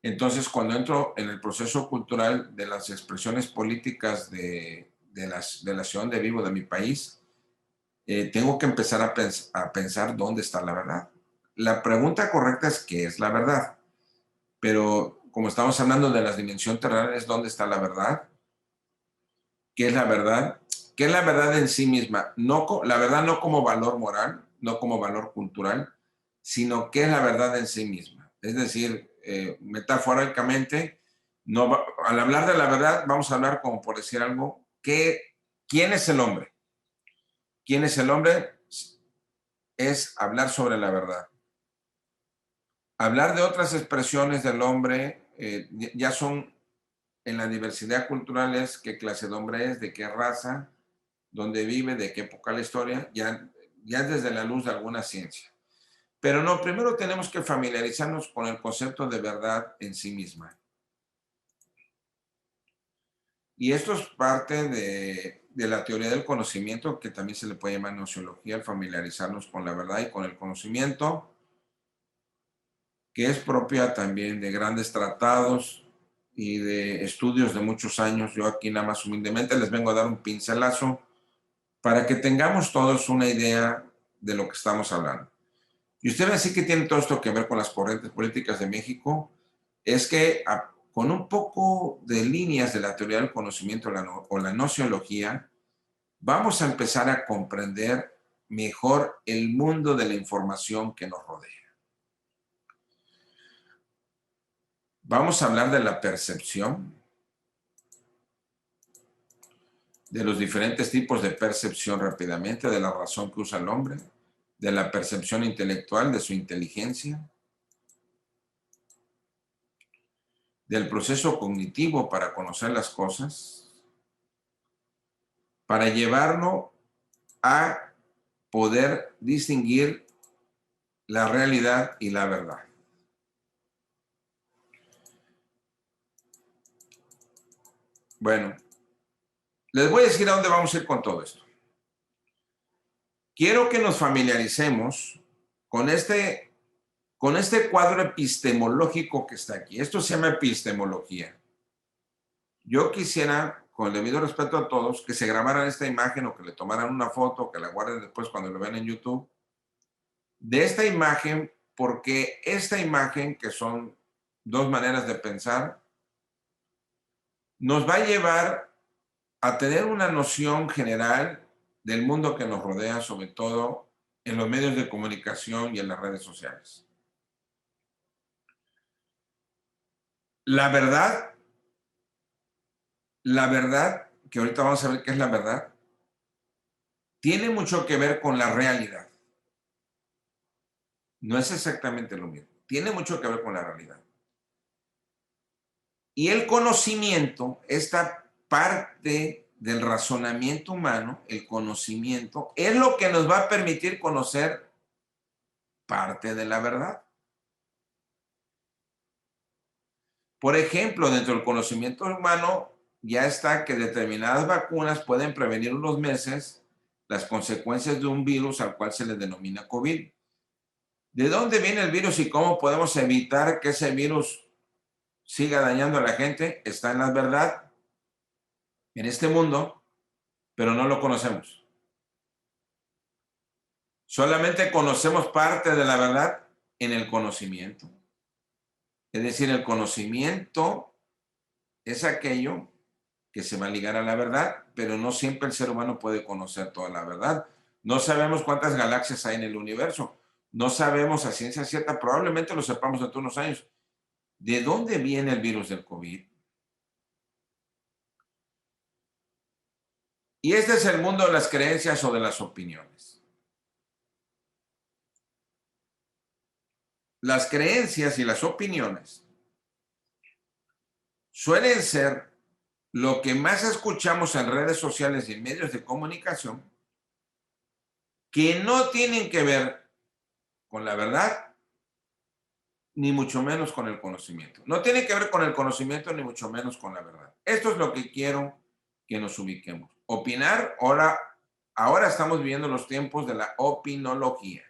Entonces, cuando entro en el proceso cultural de las expresiones políticas de la ciudad donde vivo, de mi país, tengo que empezar a pensar dónde está la verdad. La pregunta correcta es qué es la verdad, pero como estamos hablando de la dimensión terrenal, es dónde está la verdad, qué es la verdad, qué es la verdad en sí misma, no, la verdad no como valor moral, no como valor cultural, sino qué es la verdad en sí misma. Es decir, metafóricamente, no, al hablar de la verdad, vamos a hablar como por decir algo, ¿quién es el hombre? ¿Quién es el hombre? Es hablar sobre la verdad. Hablar de otras expresiones del hombre ya son en la diversidad cultural, es qué clase de hombre es, de qué raza, dónde vive, de qué época la historia, ya desde la luz de alguna ciencia. Pero no, primero tenemos que familiarizarnos con el concepto de verdad en sí misma. Y esto es parte de la teoría del conocimiento, que también se le puede llamar nociología, el familiarizarnos con la verdad y con el conocimiento, que es propia también de grandes tratados y de estudios de muchos años. Yo aquí nada más humildemente les vengo a dar un pincelazo para que tengamos todos una idea de lo que estamos hablando. Y usted va a decir que tiene todo esto que ver con las corrientes políticas de México, es que con un poco de líneas de la teoría del conocimiento o la nociología, vamos a empezar a comprender mejor el mundo de la información que nos rodea. Vamos a hablar de la percepción, de los diferentes tipos de percepción rápidamente, de la razón que usa el hombre, de la percepción intelectual, de su inteligencia, del proceso cognitivo para conocer las cosas, para llevarlo a poder distinguir la realidad y la verdad. Bueno, les voy a decir a dónde vamos a ir con todo esto. Quiero que nos familiaricemos con este cuadro epistemológico que está aquí. Esto se llama epistemología. Yo quisiera, con el debido respeto a todos, que se grabaran esta imagen o que le tomaran una foto, que la guarden después cuando lo vean en YouTube, de esta imagen, porque esta imagen, que son dos maneras de pensar, nos va a llevar a tener una noción general del mundo que nos rodea, sobre todo en los medios de comunicación y en las redes sociales. La verdad, que ahorita vamos a ver qué es la verdad, tiene mucho que ver con la realidad. No es exactamente lo mismo. Tiene mucho que ver con la realidad. Y el conocimiento, esta parte del razonamiento humano, el conocimiento, es lo que nos va a permitir conocer parte de la verdad. Por ejemplo, dentro del conocimiento humano ya está que determinadas vacunas pueden prevenir unos meses las consecuencias de un virus al cual se le denomina COVID. ¿De dónde viene el virus y cómo podemos evitar que ese virus siga dañando a la gente? Está en la verdad, en este mundo, pero no lo conocemos. Solamente conocemos parte de la verdad en el conocimiento. Es decir, el conocimiento es aquello que se va a ligar a la verdad, pero no siempre el ser humano puede conocer toda la verdad. No sabemos cuántas galaxias hay en el universo. No sabemos a ciencia cierta, probablemente lo sepamos dentro de unos años. ¿De dónde viene el virus del COVID? Y este es el mundo de las creencias o de las opiniones. Las creencias y las opiniones suelen ser lo que más escuchamos en redes sociales y en medios de comunicación, que no tienen que ver con la verdad, ni mucho menos con el conocimiento. No tienen que ver con el conocimiento, ni mucho menos con la verdad. Esto es lo que quiero que nos ubiquemos. Opinar, ahora estamos viviendo los tiempos de la opinología.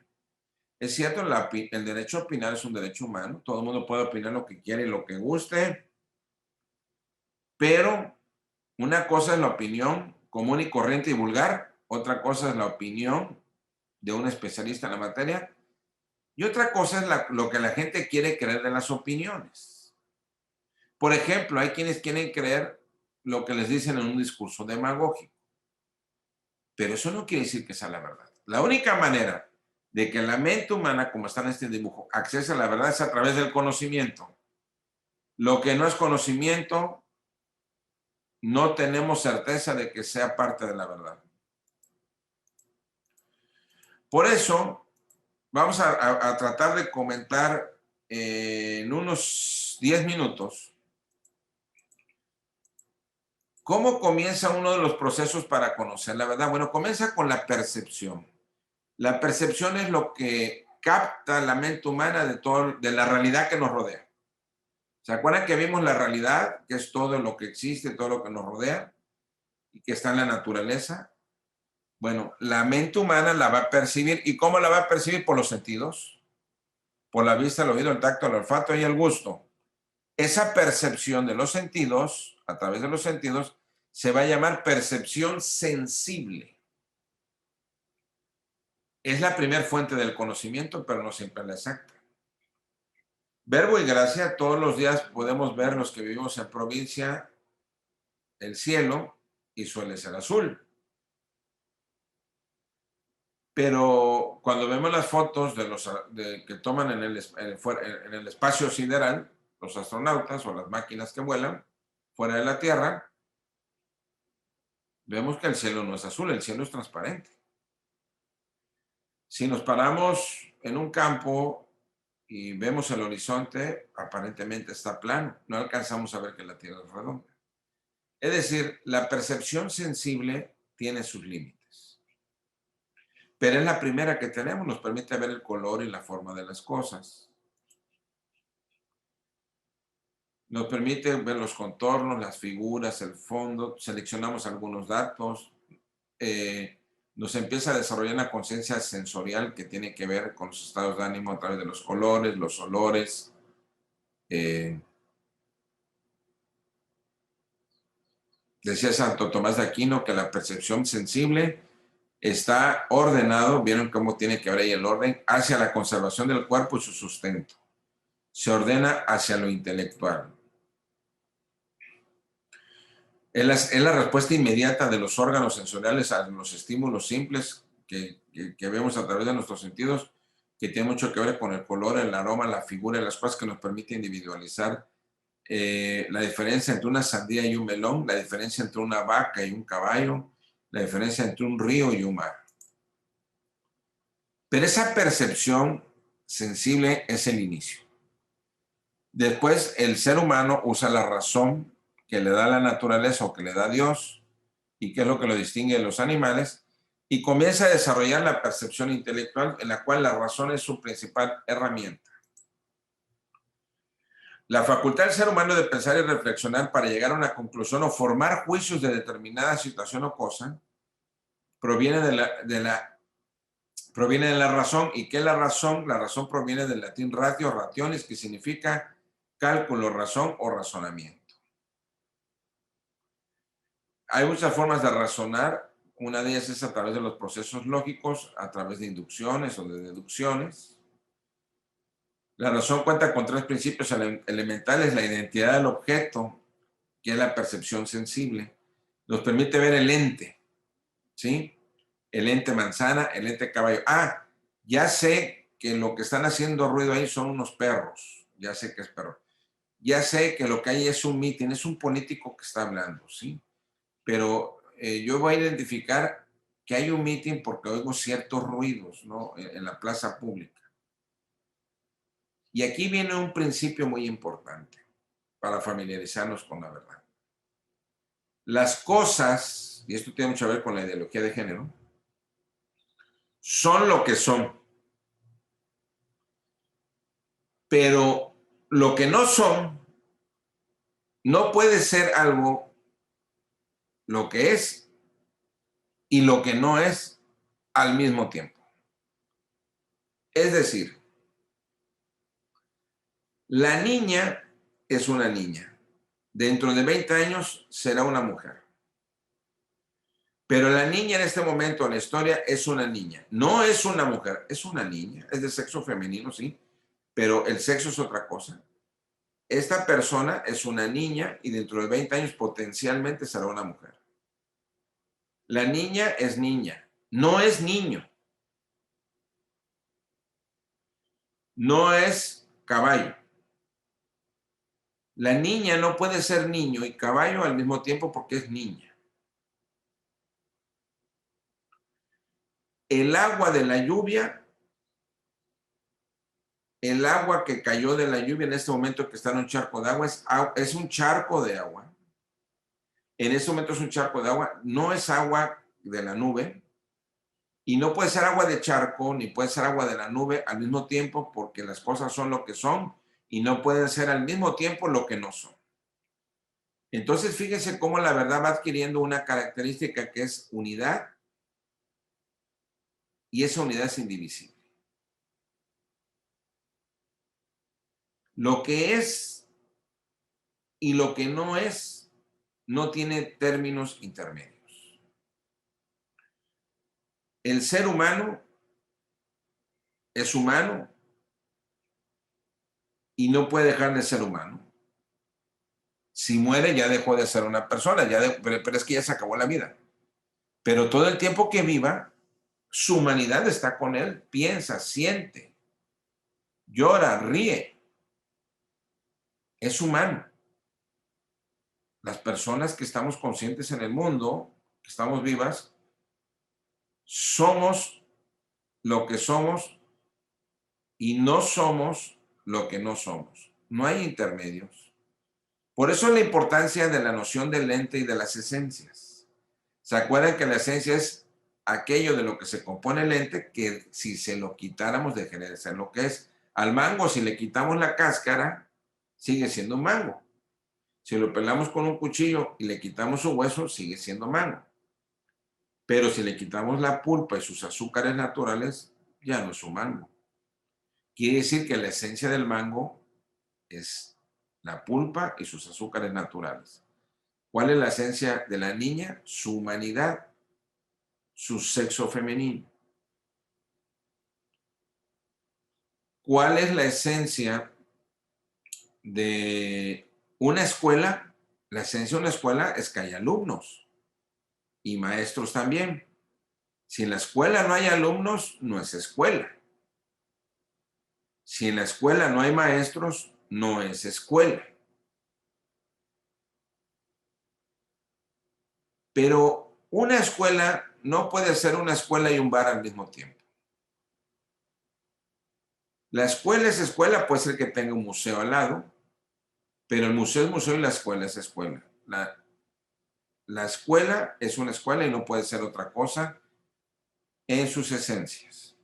Es cierto, el derecho a opinar es un derecho humano. Todo el mundo puede opinar lo que quiere y lo que guste, pero una cosa es la opinión común y corriente y vulgar, otra cosa es la opinión de un especialista en la materia, y otra cosa es lo que la gente quiere creer de las opiniones. Por ejemplo, hay quienes quieren creer lo que les dicen en un discurso demagógico, pero eso no quiere decir que sea la verdad. La única manera de que la mente humana, como está en este dibujo, accese a la verdad es a través del conocimiento. Lo que no es conocimiento, no tenemos certeza de que sea parte de la verdad. Por eso, vamos a tratar de comentar en unos 10 minutos cómo comienza uno de los procesos para conocer la verdad. Bueno, comienza con la percepción. La percepción es lo que capta la mente humana de la realidad que nos rodea. ¿Se acuerdan que vimos la realidad, que es todo lo que existe, todo lo que nos rodea y que está en la naturaleza? Bueno, la mente humana la va a percibir. ¿Y cómo la va a percibir? Por los sentidos. Por la vista, el oído, el tacto, el olfato y el gusto. Esa percepción de los sentidos, a través de los sentidos, se va a llamar percepción sensible. Es la primera fuente del conocimiento, pero no siempre la exacta. Verbo y gracia, todos los días podemos ver, los que vivimos en provincia, el cielo, y suele ser azul. Pero cuando vemos las fotos que toman en el espacio sideral, los astronautas o las máquinas que vuelan fuera de la Tierra, vemos que el cielo no es azul, el cielo es transparente. Si nos paramos en un campo y vemos el horizonte, aparentemente está plano, no alcanzamos a ver que la Tierra es redonda. Es decir, la percepción sensible tiene sus límites, pero es la primera que tenemos, nos permite ver el color y la forma de las cosas. Nos permite ver los contornos, las figuras, el fondo, seleccionamos algunos datos, nos empieza a desarrollar una conciencia sensorial que tiene que ver con los estados de ánimo a través de los colores, los olores. Decía Santo Tomás de Aquino que la percepción sensible está ordenado, vieron cómo tiene que ver ahí el orden, hacia la conservación del cuerpo y su sustento. Se ordena hacia lo intelectual. Es la respuesta inmediata de los órganos sensoriales a los estímulos simples que vemos a través de nuestros sentidos, que tiene mucho que ver con el color, el aroma, la figura y las cosas que nos permite individualizar la diferencia entre una sandía y un melón, la diferencia entre una vaca y un caballo, la diferencia entre un río y un mar. Pero esa percepción sensible es el inicio. Después el ser humano usa la razón que le da la naturaleza o que le da Dios y que es lo que lo distingue de los animales y comienza a desarrollar la percepción intelectual en la cual la razón es su principal herramienta. La facultad del ser humano de pensar y reflexionar para llegar a una conclusión o formar juicios de determinada situación o cosa proviene proviene de la razón. ¿Y qué es la razón? La razón proviene del latín ratio, rationis, que significa cálculo, razón o razonamiento. Hay muchas formas de razonar. Una de ellas es a través de los procesos lógicos, a través de inducciones o de deducciones. La razón cuenta con tres principios elementales: la identidad del objeto, que es la percepción sensible, nos permite ver el ente, ¿sí? El ente manzana, el ente caballo. Ah, ya sé que lo que están haciendo ruido ahí son unos perros, ya sé que es perro. Ya sé que lo que hay es un mitin, es un político que está hablando, ¿sí? Pero yo voy a identificar que hay un mitin porque oigo ciertos ruidos, ¿no? En la plaza pública. Y aquí viene un principio muy importante para familiarizarnos con la verdad. Las cosas, y esto tiene mucho que ver con la ideología de género, son lo que son. Pero lo que no son, no puede ser algo lo que es y lo que no es al mismo tiempo. Es decir, la niña es una niña. Dentro de 20 años será una mujer. Pero la niña en este momento en la historia es una niña. No es una mujer, es una niña. Es de sexo femenino, sí, pero el sexo es otra cosa. Esta persona es una niña y dentro de 20 años potencialmente será una mujer. La niña es niña, no es niño. No es caballo. La niña no puede ser niño y caballo al mismo tiempo porque es niña. El agua de la lluvia, el agua que cayó de la lluvia en este momento que está en un charco de agua, es un charco de agua. En este momento es un charco de agua, no es agua de la nube y no puede ser agua de charco ni puede ser agua de la nube al mismo tiempo porque las cosas son lo que son y no pueden ser al mismo tiempo lo que no son. Entonces, fíjense cómo la verdad va adquiriendo una característica que es unidad y esa unidad es indivisible. Lo que es y lo que no es no tiene términos intermedios. El ser humano es humano y no puede dejar de ser humano. Si muere ya dejó de ser una persona, pero es que ya se acabó la vida. Pero todo el tiempo que viva, su humanidad está con él, piensa, siente, llora, ríe. Es humano. Las personas que estamos conscientes en el mundo, que estamos vivas, somos lo que somos y no somos lo que no somos. No hay intermedios. Por eso la importancia de la noción del ente y de las esencias. ¿Se acuerdan que la esencia es aquello de lo que se compone el ente que si se lo quitáramos dejaría de ser lo que es? Al mango, si le quitamos la cáscara, sigue siendo un mango. Si lo pelamos con un cuchillo y le quitamos su hueso, sigue siendo mango. Pero si le quitamos la pulpa y sus azúcares naturales, ya no es un mango. Quiere decir que la esencia del mango es la pulpa y sus azúcares naturales. ¿Cuál es la esencia de la niña? Su humanidad, su sexo femenino. ¿Cuál es la esencia de una escuela? La esencia de una escuela es que hay alumnos y maestros también. Si en la escuela no hay alumnos, no es escuela. Si en la escuela no hay maestros, no es escuela. Pero una escuela no puede ser una escuela y un bar al mismo tiempo. La escuela es escuela, puede ser que tenga un museo al lado, pero el museo es museo y la escuela es escuela. La escuela es una escuela y no puede ser otra cosa en sus esencias.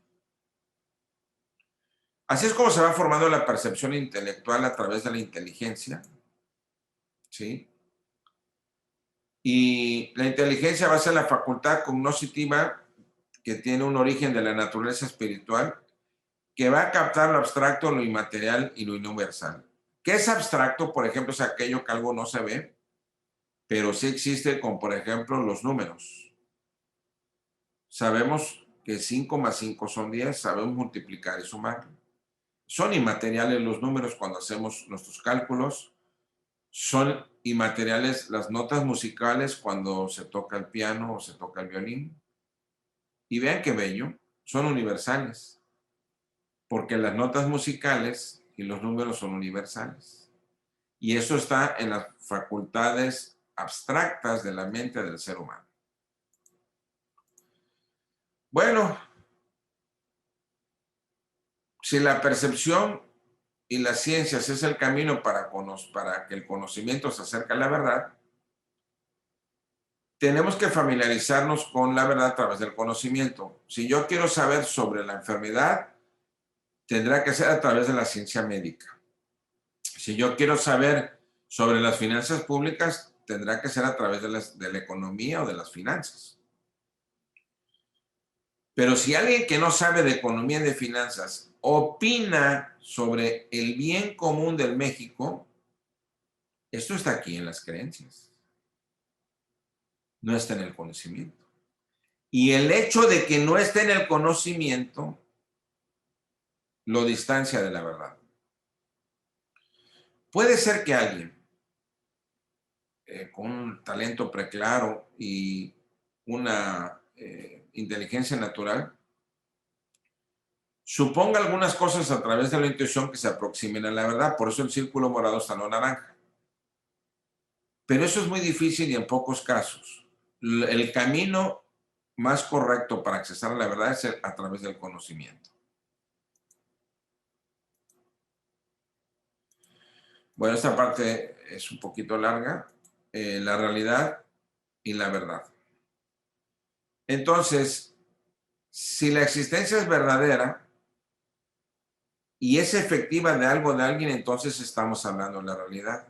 Así es como se va formando la percepción intelectual a través de la inteligencia, ¿sí? Y la inteligencia va a ser la facultad cognoscitiva que tiene un origen de la naturaleza espiritual, que va a captar lo abstracto, lo inmaterial y lo universal. ¿Qué es abstracto? Por ejemplo, es aquello que algo no se ve, pero sí existe, como por ejemplo los números. Sabemos que 5 más 5 son 10, sabemos multiplicar y sumar. Son inmateriales los números cuando hacemos nuestros cálculos, son inmateriales las notas musicales cuando se toca el piano o se toca el violín. Y vean qué bello, son universales, porque las notas musicales y los números son universales. Y eso está en las facultades abstractas de la mente del ser humano. Bueno, si la percepción y las ciencias es el camino para que el conocimiento se acerque a la verdad, tenemos que familiarizarnos con la verdad a través del conocimiento. Si yo quiero saber sobre la enfermedad, tendrá que ser a través de la ciencia médica. Si yo quiero saber sobre las finanzas públicas, tendrá que ser a través de la economía o de las finanzas. Pero si alguien que no sabe de economía y de finanzas opina sobre el bien común del México, esto está aquí en las creencias, no está en el conocimiento. Y el hecho de que no esté en el conocimiento lo distancia de la verdad. Puede ser que alguien con un talento preclaro y una inteligencia natural suponga algunas cosas a través de la intuición que se aproximen a la verdad. Por eso el círculo morado está en lo naranja. Pero eso es muy difícil y en pocos casos. El camino más correcto para accesar a la verdad es a través del conocimiento. Bueno, esta parte es un poquito larga. La realidad y la verdad. Entonces, si la existencia es verdadera y es efectiva de algo de alguien, entonces estamos hablando de la realidad.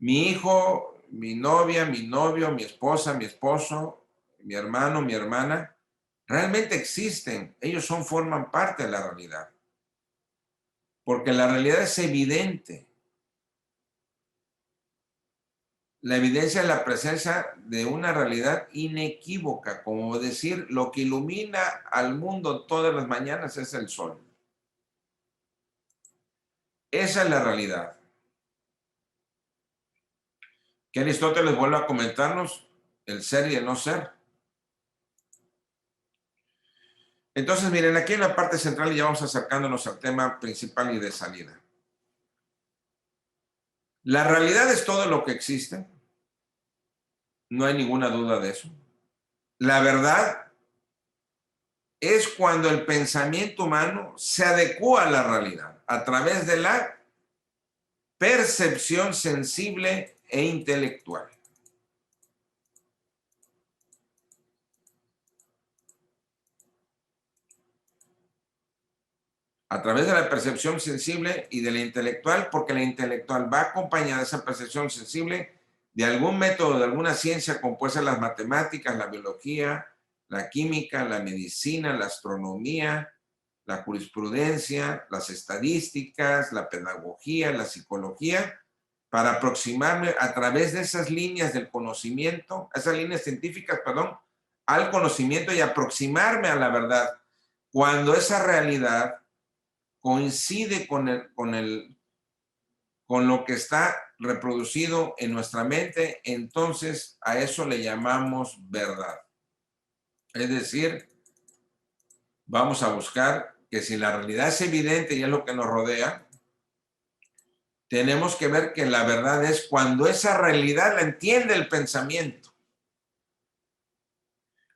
Mi hijo, mi novia, mi novio, mi esposa, mi esposo, mi hermano, mi hermana, realmente existen. Ellos forman parte de la realidad. Porque la realidad es evidente. La evidencia es la presencia de una realidad inequívoca, como decir, lo que ilumina al mundo todas las mañanas es el sol. Esa es la realidad. Que Aristóteles vuelve a comentarnos el ser y el no ser. Entonces, miren, aquí en la parte central ya vamos acercándonos al tema principal y de salida. La realidad es todo lo que existe. No hay ninguna duda de eso. La verdad es cuando el pensamiento humano se adecua a la realidad a través de la percepción sensible e intelectual. a través de la percepción sensible y de la intelectual, porque la intelectual va acompañada de esa percepción sensible de algún método, de alguna ciencia compuesta de las matemáticas, la biología, la química, la medicina, la astronomía, la jurisprudencia, las estadísticas, la pedagogía, la psicología, para aproximarme a través de esas líneas del conocimiento, esas líneas científicas, perdón, al conocimiento y aproximarme a la verdad. Cuando esa realidad coincide con lo que está reproducido en nuestra mente, entonces a eso le llamamos verdad. Es decir, vamos a buscar que si la realidad es evidente y es lo que nos rodea, tenemos que ver que la verdad es cuando esa realidad la entiende el pensamiento.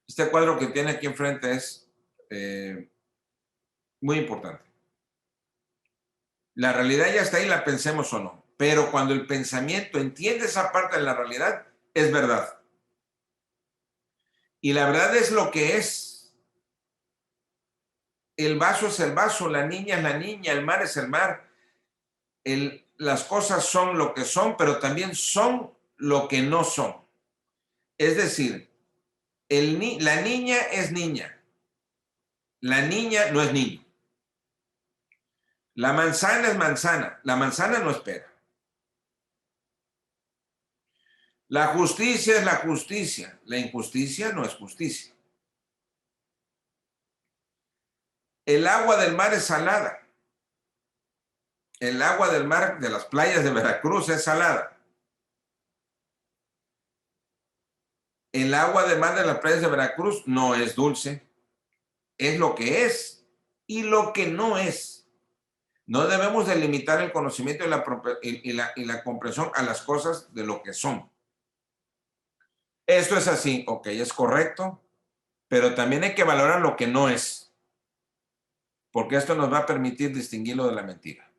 Este cuadro que tiene aquí enfrente es muy importante. La realidad ya está ahí, la pensemos o no. Pero cuando el pensamiento entiende esa parte de la realidad, es verdad. Y la verdad es lo que es. El vaso es el vaso, la niña es la niña, el mar es el mar. Las cosas son lo que son, pero también son lo que no son. Es decir, la niña es niña. La niña no es niño. La manzana es manzana. La manzana no espera. La justicia es la justicia. La injusticia no es justicia. El agua del mar es salada. El agua del mar de las playas de Veracruz es salada. El agua del mar de las playas de Veracruz no es dulce. Es lo que es y lo que no es. No debemos delimitar el conocimiento y la comprensión a las cosas de lo que son. Esto es así, ok, es correcto, pero también hay que valorar lo que no es, porque esto nos va a permitir distinguirlo de la mentira.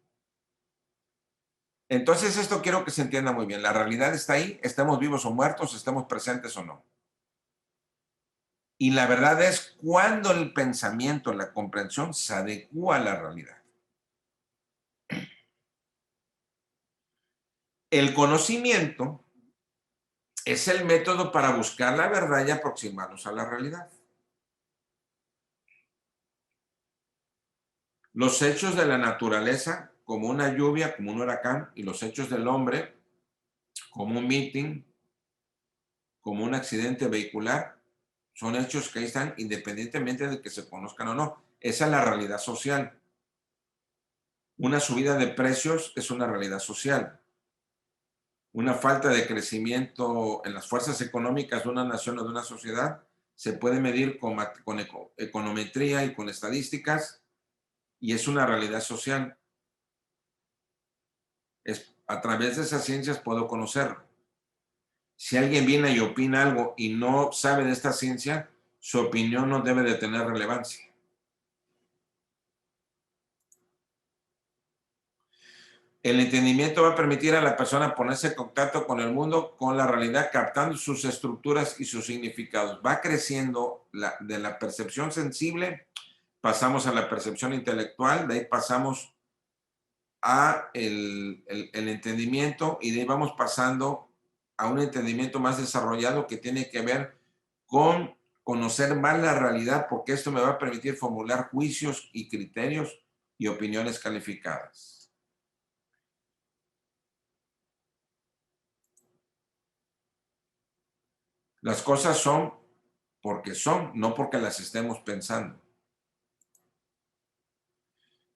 Entonces, esto quiero que se entienda muy bien. La realidad está ahí, estemos vivos o muertos, estemos presentes o no. Y la verdad es cuando el pensamiento, la comprensión se adecua a la realidad. El conocimiento es el método para buscar la verdad y aproximarnos a la realidad. Los hechos de la naturaleza, como una lluvia, como un huracán, y los hechos del hombre, como un meeting, como un accidente vehicular, son hechos que ahí están independientemente de que se conozcan o no. Esa es la realidad social. Una subida de precios es una realidad social. Una falta de crecimiento en las fuerzas económicas de una nación o de una sociedad se puede medir con econometría y con estadísticas y es una realidad social. A través de esas ciencias puedo conocerlo. Si alguien viene y opina algo y no sabe de esta ciencia, su opinión no debe de tener relevancia. El entendimiento va a permitir a la persona ponerse en contacto con el mundo, con la realidad, captando sus estructuras y sus significados. Va creciendo de la percepción sensible, pasamos a la percepción intelectual, de ahí pasamos a el entendimiento y de ahí vamos pasando a un entendimiento más desarrollado que tiene que ver con conocer más la realidad, porque esto me va a permitir formular juicios y criterios y opiniones calificadas. Las cosas son porque son, no porque las estemos pensando.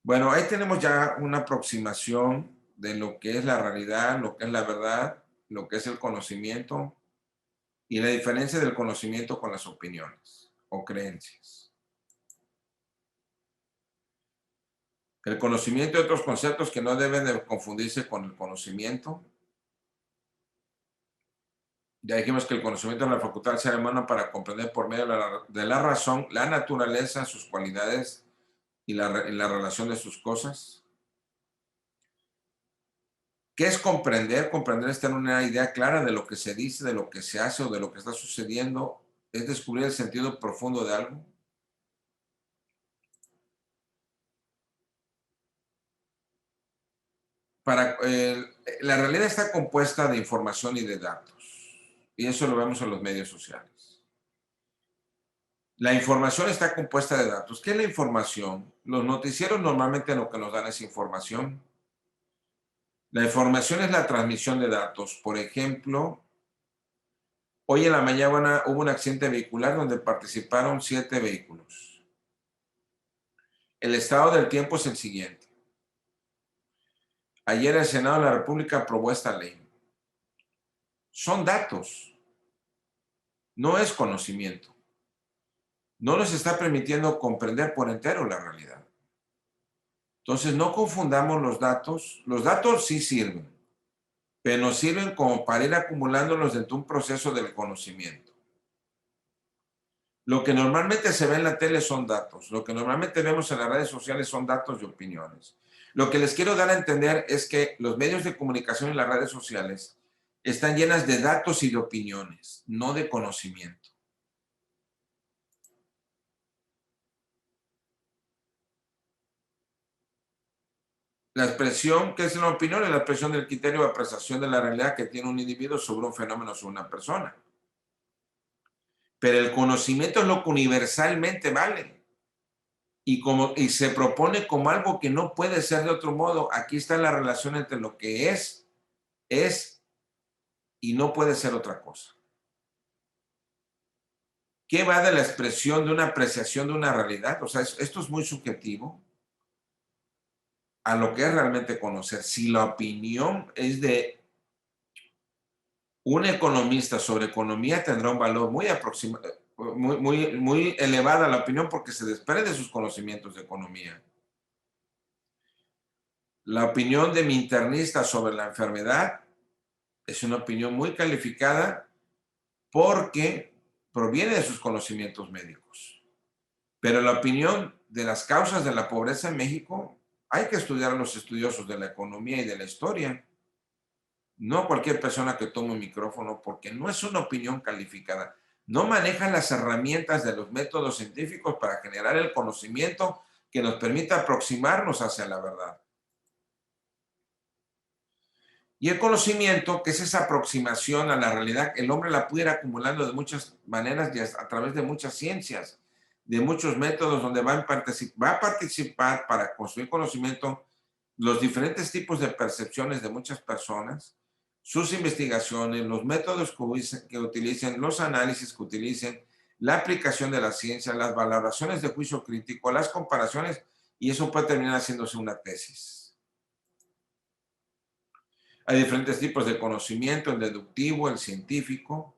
Bueno, ahí tenemos ya una aproximación de lo que es la realidad, lo que es la verdad, lo que es el conocimiento y la diferencia del conocimiento con las opiniones o creencias. El conocimiento y otros conceptos que no deben de confundirse con el conocimiento. Ya dijimos que el conocimiento es la facultad del ser humano para comprender por medio de la razón la naturaleza, sus cualidades y la relación de sus cosas. ¿Qué es comprender? Comprender es tener una idea clara de lo que se dice, de lo que se hace o de lo que está sucediendo. Es descubrir el sentido profundo de algo. La realidad está compuesta de información y de datos. Y eso lo vemos en los medios sociales. La información está compuesta de datos. ¿Qué es la información? Los noticieros normalmente lo que nos dan es información. La información es la transmisión de datos. Por ejemplo, hoy en la mañana hubo un accidente vehicular donde participaron 7 vehículos. El estado del tiempo es el siguiente. Ayer el Senado de la República aprobó esta ley. Son datos, no es conocimiento. No nos está permitiendo comprender por entero la realidad. Entonces, no confundamos los datos. Los datos sí sirven, pero nos sirven como para ir acumulándolos dentro de un proceso del conocimiento. Lo que normalmente se ve en la tele son datos. Lo que normalmente vemos en las redes sociales son datos y opiniones. Lo que les quiero dar a entender es que los medios de comunicación y las redes sociales están llenas de datos y de opiniones, no de conocimiento. La expresión, ¿qué es la opinión? Es la expresión del criterio de apreciación de la realidad que tiene un individuo sobre un fenómeno o sobre una persona. Pero el conocimiento es lo que universalmente vale. Y se propone como algo que no puede ser de otro modo. Aquí está la relación entre lo que es y no puede ser otra cosa. ¿Qué va de la expresión de una apreciación de una realidad? O sea, esto es muy subjetivo a lo que es realmente conocer. Si la opinión es de un economista sobre economía, tendrá un valor muy muy elevada la opinión porque se desprende de sus conocimientos de economía. La opinión de mi internista sobre la enfermedad es una opinión muy calificada porque proviene de sus conocimientos médicos. Pero la opinión de las causas de la pobreza en México hay que estudiar a los estudiosos de la economía y de la historia. No cualquier persona que tome un micrófono, porque no es una opinión calificada. No manejan las herramientas de los métodos científicos para generar el conocimiento que nos permita aproximarnos hacia la verdad. Y el conocimiento, que es esa aproximación a la realidad, el hombre la puede ir acumulando de muchas maneras y a través de muchas ciencias, de muchos métodos donde va a participar para construir conocimiento los diferentes tipos de percepciones de muchas personas, sus investigaciones, los métodos que utilicen, los análisis que utilicen, la aplicación de la ciencia, las valoraciones de juicio crítico, las comparaciones, y eso puede terminar haciéndose una tesis. Hay diferentes tipos de conocimiento, el deductivo, el científico,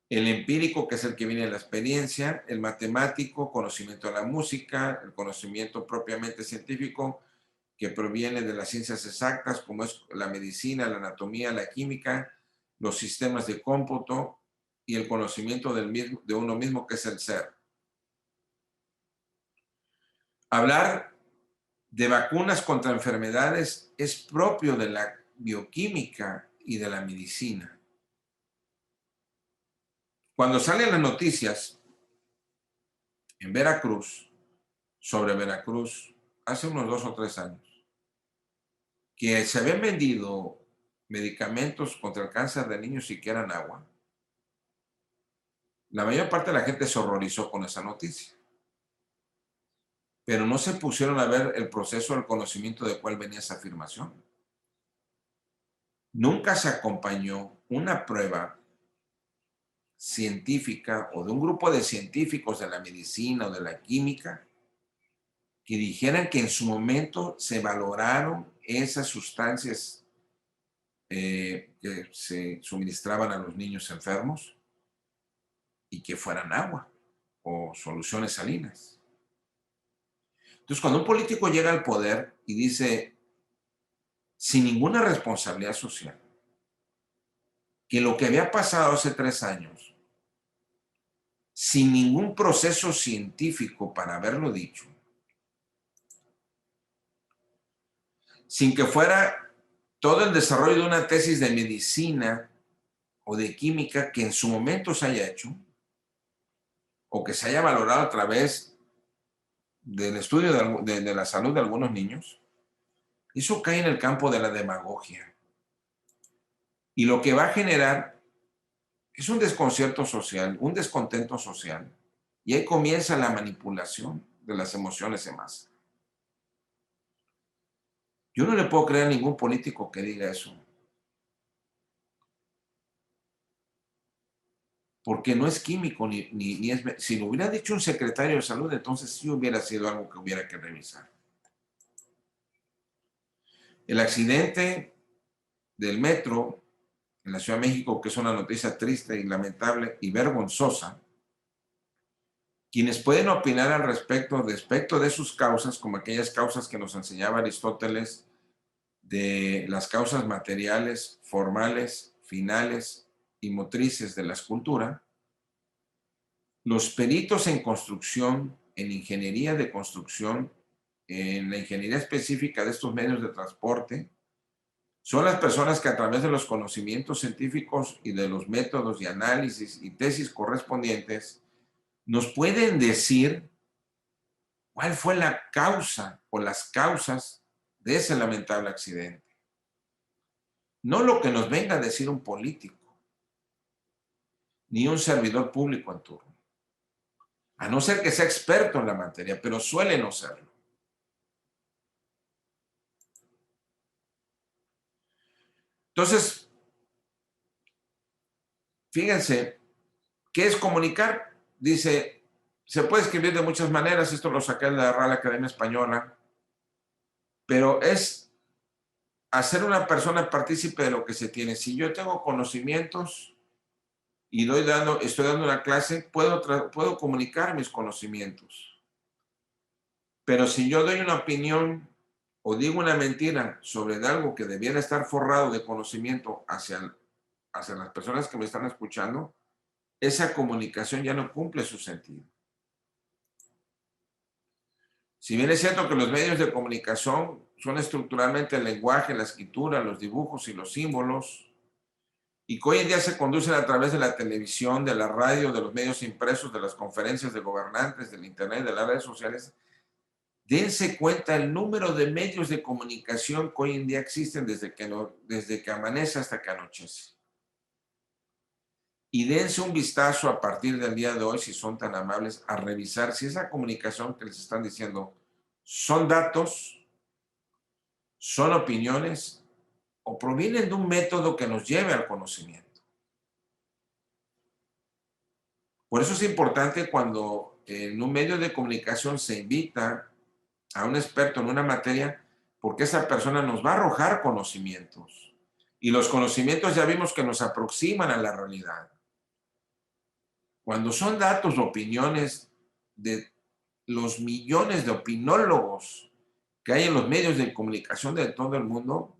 el empírico, que es el que viene de la experiencia, el matemático, conocimiento de la música, el conocimiento propiamente científico, que proviene de las ciencias exactas, como es la medicina, la anatomía, la química, los sistemas de cómputo y el conocimiento de uno mismo, que es el ser. Hablar de vacunas contra enfermedades es propio de la bioquímica y de la medicina. Cuando salen las noticias en Veracruz, sobre Veracruz, hace unos 2 o 3 años, que se habían vendido medicamentos contra el cáncer de niños y que eran agua, la mayor parte de la gente se horrorizó con esa noticia. Pero no se pusieron a ver el proceso del conocimiento de cuál venía esa afirmación. Nunca se acompañó una prueba científica o de un grupo de científicos de la medicina o de la química que dijeran que en su momento se valoraron esas sustancias que se suministraban a los niños enfermos y que fueran agua o soluciones salinas. Entonces, cuando un político llega al poder y dice, sin ninguna responsabilidad social, que lo que había pasado hace 3 años, sin ningún proceso científico para haberlo dicho, sin que fuera todo el desarrollo de una tesis de medicina o de química que en su momento se haya hecho, o que se haya valorado a través del estudio de la salud de algunos niños, Eso cae en el campo de la demagogia. Y lo que va a generar es un desconcierto social, un descontento social. Y ahí comienza la manipulación de las emociones en masa. Yo no le puedo creer a ningún político que diga eso. Porque no es químico, ni es... Si lo hubiera dicho un secretario de salud, entonces sí hubiera sido algo que hubiera que revisar. El accidente del metro en la Ciudad de México, que es una noticia triste y lamentable y vergonzosa, quienes pueden opinar al respecto de sus causas, como aquellas causas que nos enseñaba Aristóteles, de las causas materiales, formales, finales y motrices de la escultura, los peritos en construcción, en ingeniería de construcción, en la ingeniería específica de estos medios de transporte, son las personas que a través de los conocimientos científicos y de los métodos de análisis y tesis correspondientes nos pueden decir cuál fue la causa o las causas de ese lamentable accidente. No lo que nos venga a decir un político, ni un servidor público en turno. A no ser que sea experto en la materia, pero suele no serlo. Entonces, fíjense, ¿qué es comunicar? Dice, se puede escribir de muchas maneras, esto lo saqué de la Real Academia Española, pero es hacer una persona partícipe de lo que se tiene. Si yo tengo conocimientos y estoy dando una clase, puedo comunicar mis conocimientos. Pero si yo doy una opinión o digo una mentira sobre algo que debiera estar forrado de conocimiento hacia las personas que me están escuchando, esa comunicación ya no cumple su sentido. Si bien es cierto que los medios de comunicación son estructuralmente el lenguaje, la escritura, los dibujos y los símbolos, y que hoy en día se conducen a través de la televisión, de la radio, de los medios impresos, de las conferencias de gobernantes, del internet, de las redes sociales, dense cuenta el número de medios de comunicación que hoy en día existen desde que amanece hasta que anochece. Y dense un vistazo a partir del día de hoy, si son tan amables, a revisar si esa comunicación que les están diciendo son datos, son opiniones o provienen de un método que nos lleve al conocimiento. Por eso es importante cuando en un medio de comunicación se invita a un experto en una materia, porque esa persona nos va a arrojar conocimientos. Y los conocimientos ya vimos que nos aproximan a la realidad. Cuando son datos, opiniones de los millones de opinólogos que hay en los medios de comunicación de todo el mundo,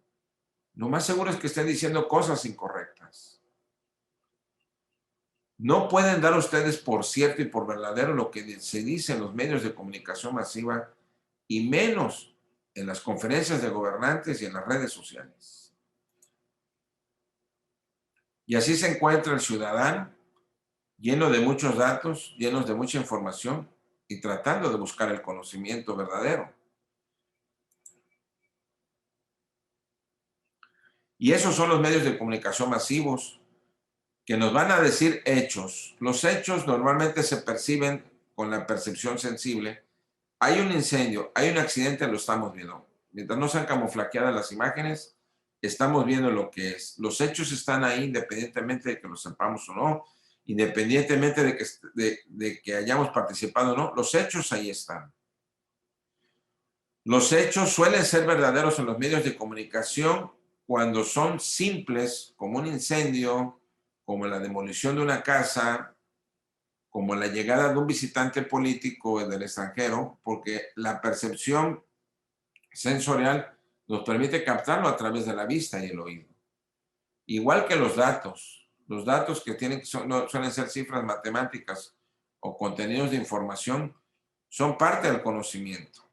lo más seguro es que estén diciendo cosas incorrectas. No pueden dar ustedes por cierto y por verdadero lo que se dice en los medios de comunicación masiva y menos en las conferencias de gobernantes y en las redes sociales. Y así se encuentra el ciudadano lleno de muchos datos, llenos de mucha información y tratando de buscar el conocimiento verdadero. Y esos son los medios de comunicación masivos que nos van a decir hechos. Los hechos normalmente se perciben con la percepción sensible. Hay un incendio, hay un accidente, lo estamos viendo. Mientras no sean camuflaqueadas las imágenes, estamos viendo lo que es. Los hechos están ahí independientemente de que lo sepamos o no, independientemente de que hayamos participado o no, los hechos ahí están. Los hechos suelen ser verdaderos en los medios de comunicación cuando son simples, como un incendio, como la demolición de una casa, como la llegada de un visitante político del extranjero, porque la percepción sensorial nos permite captarlo a través de la vista y el oído. Igual que los datos que suelen ser cifras matemáticas o contenidos de información, son parte del conocimiento,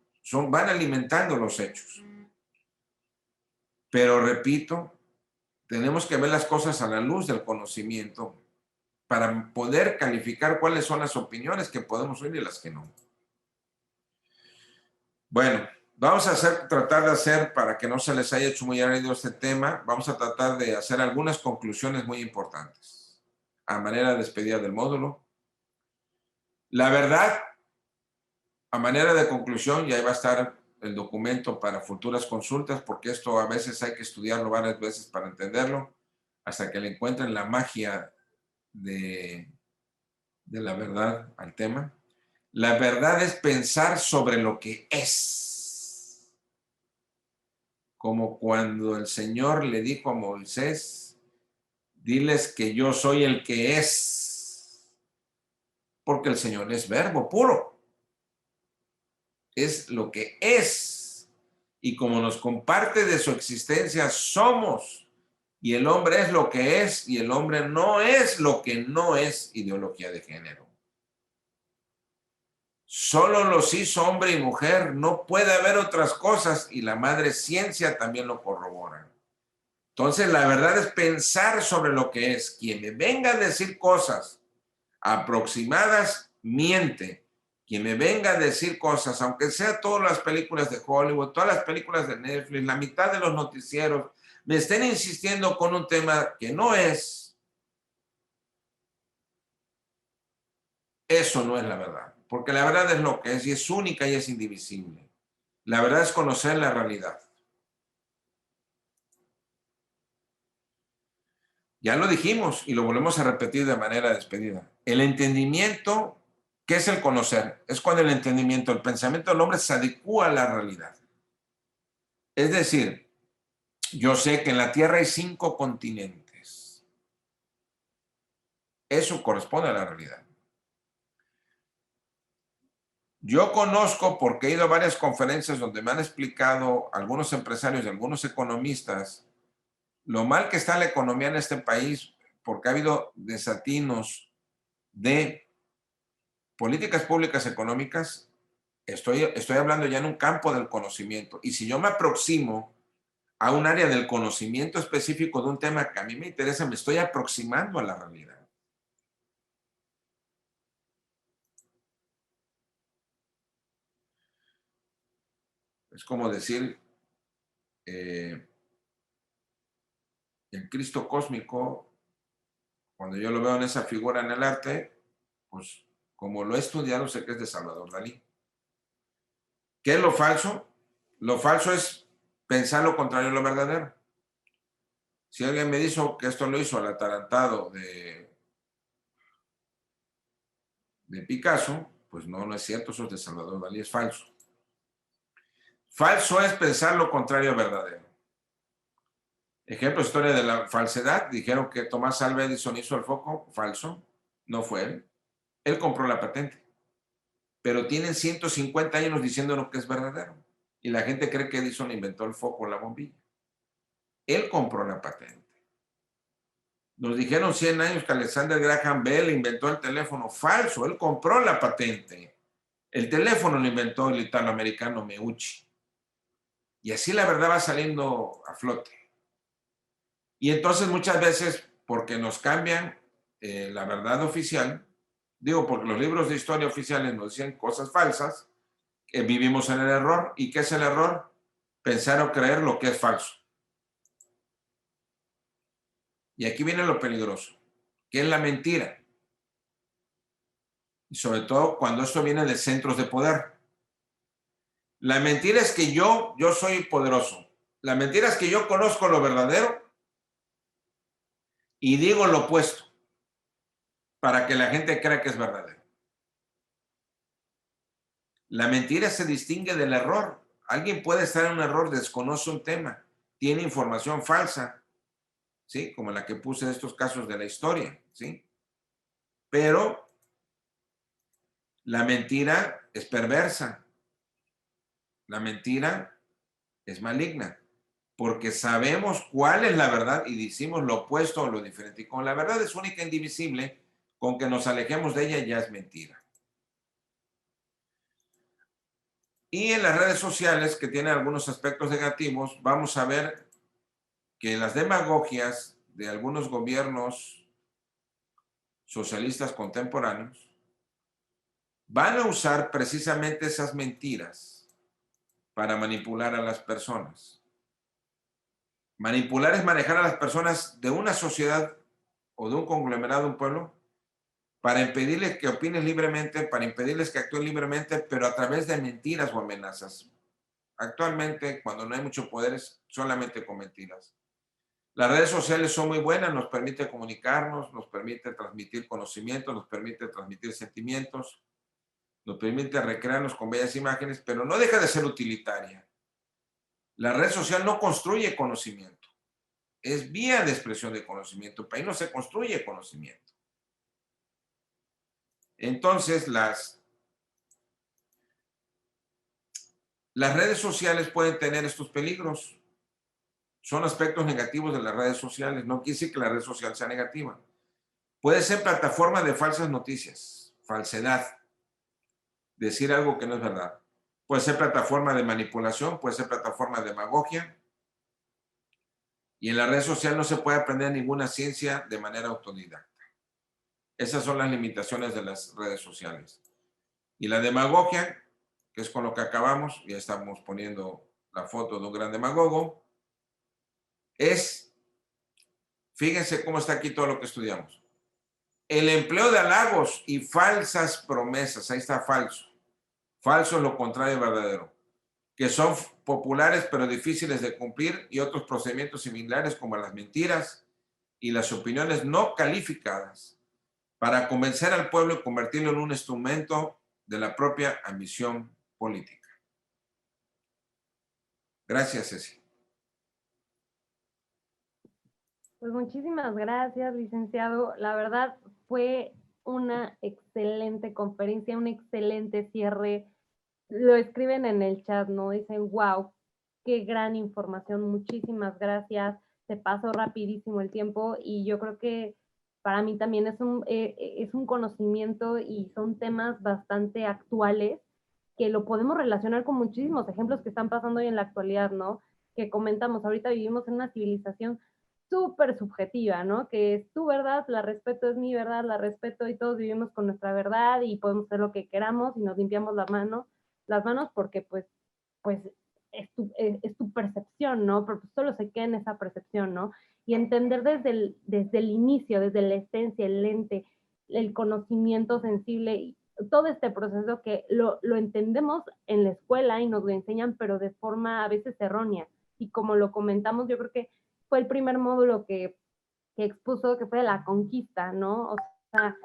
van alimentando los hechos. Pero repito, tenemos que ver las cosas a la luz del conocimiento para poder calificar cuáles son las opiniones que podemos oír y las que no. Bueno, Vamos a tratar de hacer, para que no se les haya hecho muy árido este tema, vamos a tratar de hacer algunas conclusiones muy importantes a manera de despedida del módulo. La verdad, a manera de conclusión, y ahí va a estar el documento para futuras consultas, porque esto a veces hay que estudiarlo varias veces para entenderlo, hasta que le encuentren la magia de la verdad al tema. La verdad es pensar sobre lo que es. Como cuando el Señor le dijo a Moisés, diles que yo soy el que es, porque el Señor es verbo puro, es lo que es, y como nos comparte de su existencia, somos, y el hombre es lo que es, y el hombre no es lo que no es, ideología de género. Solo los hizo hombre y mujer, no puede haber otras cosas, y la madre ciencia también lo corrobora. Entonces, la verdad es pensar sobre lo que es. Quien me venga a decir cosas aproximadas, miente. Quien me venga a decir cosas, aunque sea todas las películas de Hollywood, todas las películas de Netflix, la mitad de los noticieros, me estén insistiendo con un tema que no es, eso no es la verdad. Porque la verdad es lo que es y es única y es indivisible. La verdad es conocer la realidad. Ya lo dijimos y lo volvemos a repetir de manera despedida. El entendimiento, ¿qué es el conocer? Es cuando el entendimiento, el pensamiento del hombre se adecua a la realidad. Es decir, yo sé que en la Tierra hay 5 continentes. Eso corresponde a la realidad. Yo conozco, porque he ido a varias conferencias donde me han explicado algunos empresarios y algunos economistas lo mal que está la economía en este país, porque ha habido desatinos de políticas públicas económicas. Estoy hablando ya en un campo del conocimiento. Y si yo me aproximo a un área del conocimiento específico de un tema que a mí me interesa, me estoy aproximando a la realidad. Es como decir, el Cristo cósmico, cuando yo lo veo en esa figura en el arte, pues como lo he estudiado, sé que es de Salvador Dalí. ¿Qué es lo falso? Lo falso es pensar lo contrario a lo verdadero. Si alguien me dijo que esto lo hizo al atarantado de Picasso, pues no es cierto, eso es de Salvador Dalí, es falso. Falso es pensar lo contrario a verdadero. Ejemplo, historia de la falsedad. Dijeron que Tomás Alva Edison hizo el foco. Falso. No fue él. Él compró la patente. Pero tienen 150 años diciéndonos que es verdadero. Y la gente cree que Edison inventó el foco o la bombilla. Él compró la patente. Nos dijeron 100 años que Alexander Graham Bell inventó el teléfono. Falso. Él compró la patente. El teléfono lo inventó el italoamericano Meucci. Y así la verdad va saliendo a flote. Y entonces muchas veces, porque nos cambian la verdad oficial, digo, porque los libros de historia oficiales nos dicen cosas falsas, vivimos en el error. ¿Y qué es el error? Pensar o creer lo que es falso. Y aquí viene lo peligroso, que es la mentira. Y sobre todo cuando esto viene de centros de poder. La mentira es que yo soy poderoso. La mentira es que yo conozco lo verdadero y digo lo opuesto para que la gente crea que es verdadero. La mentira se distingue del error. Alguien puede estar en un error, desconoce un tema, tiene información falsa, ¿sí? Como la que puse en estos casos de la historia, ¿sí? Pero la mentira es perversa. La mentira es maligna, porque sabemos cuál es la verdad y decimos lo opuesto o lo diferente. Y como la verdad es única e indivisible, con que nos alejemos de ella ya es mentira. Y en las redes sociales, que tienen algunos aspectos negativos, vamos a ver que las demagogias de algunos gobiernos socialistas contemporáneos van a usar precisamente esas mentiras para manipular a las personas. Manipular es manejar a las personas de una sociedad o de un conglomerado, un pueblo, para impedirles que opinen libremente, para impedirles que actúen libremente, pero a través de mentiras o amenazas. Actualmente, cuando no hay mucho poder, es solamente con mentiras. Las redes sociales son muy buenas, nos permite comunicarnos, nos permite transmitir conocimientos, nos permite transmitir sentimientos, nos permite recrearnos con bellas imágenes, pero no deja de ser utilitaria. La red social no construye conocimiento, es vía de expresión de conocimiento, pero ahí no se construye conocimiento. Entonces, las redes sociales pueden tener estos peligros. Son aspectos negativos de las redes sociales. No quiere decir que la red social sea negativa. Puede ser plataforma de falsas noticias, falsedad, decir algo que no es verdad. Puede ser plataforma de manipulación, puede ser plataforma de demagogia. Y en la red social no se puede aprender ninguna ciencia de manera autodidacta. Esas son las limitaciones de las redes sociales. Y la demagogia, que es con lo que acabamos, ya estamos poniendo la foto de un gran demagogo, es, fíjense cómo está aquí todo lo que estudiamos. El empleo de halagos y falsas promesas, ahí está falso. Falso es lo contrario de verdadero, que son populares pero difíciles de cumplir, y otros procedimientos similares como las mentiras y las opiniones no calificadas para convencer al pueblo y convertirlo en un instrumento de la propia ambición política. Gracias, Ceci. Pues muchísimas gracias, licenciado. La verdad fue una excelente conferencia, un excelente cierre. Lo escriben en el chat, ¿no? Dicen, wow, qué gran información, muchísimas gracias. Se pasó rapidísimo el tiempo y yo creo que para mí también es un conocimiento y son temas bastante actuales que lo podemos relacionar con muchísimos ejemplos que están pasando hoy en la actualidad, ¿no? Que comentamos, ahorita vivimos en una civilización súper subjetiva, ¿no? Que es tu verdad, la respeto, es mi verdad, la respeto y todos vivimos con nuestra verdad y podemos hacer lo que queramos y nos limpiamos las manos porque pues es tu percepción, ¿no? Pero pues solo se queda en esa percepción, ¿no? Y entender desde el inicio, desde la esencia, el lente, el conocimiento sensible, y todo este proceso que lo entendemos en la escuela y nos lo enseñan, pero de forma a veces errónea. Y como lo comentamos, yo creo que fue el primer módulo que expuso, que fue de la conquista, ¿no? O sea,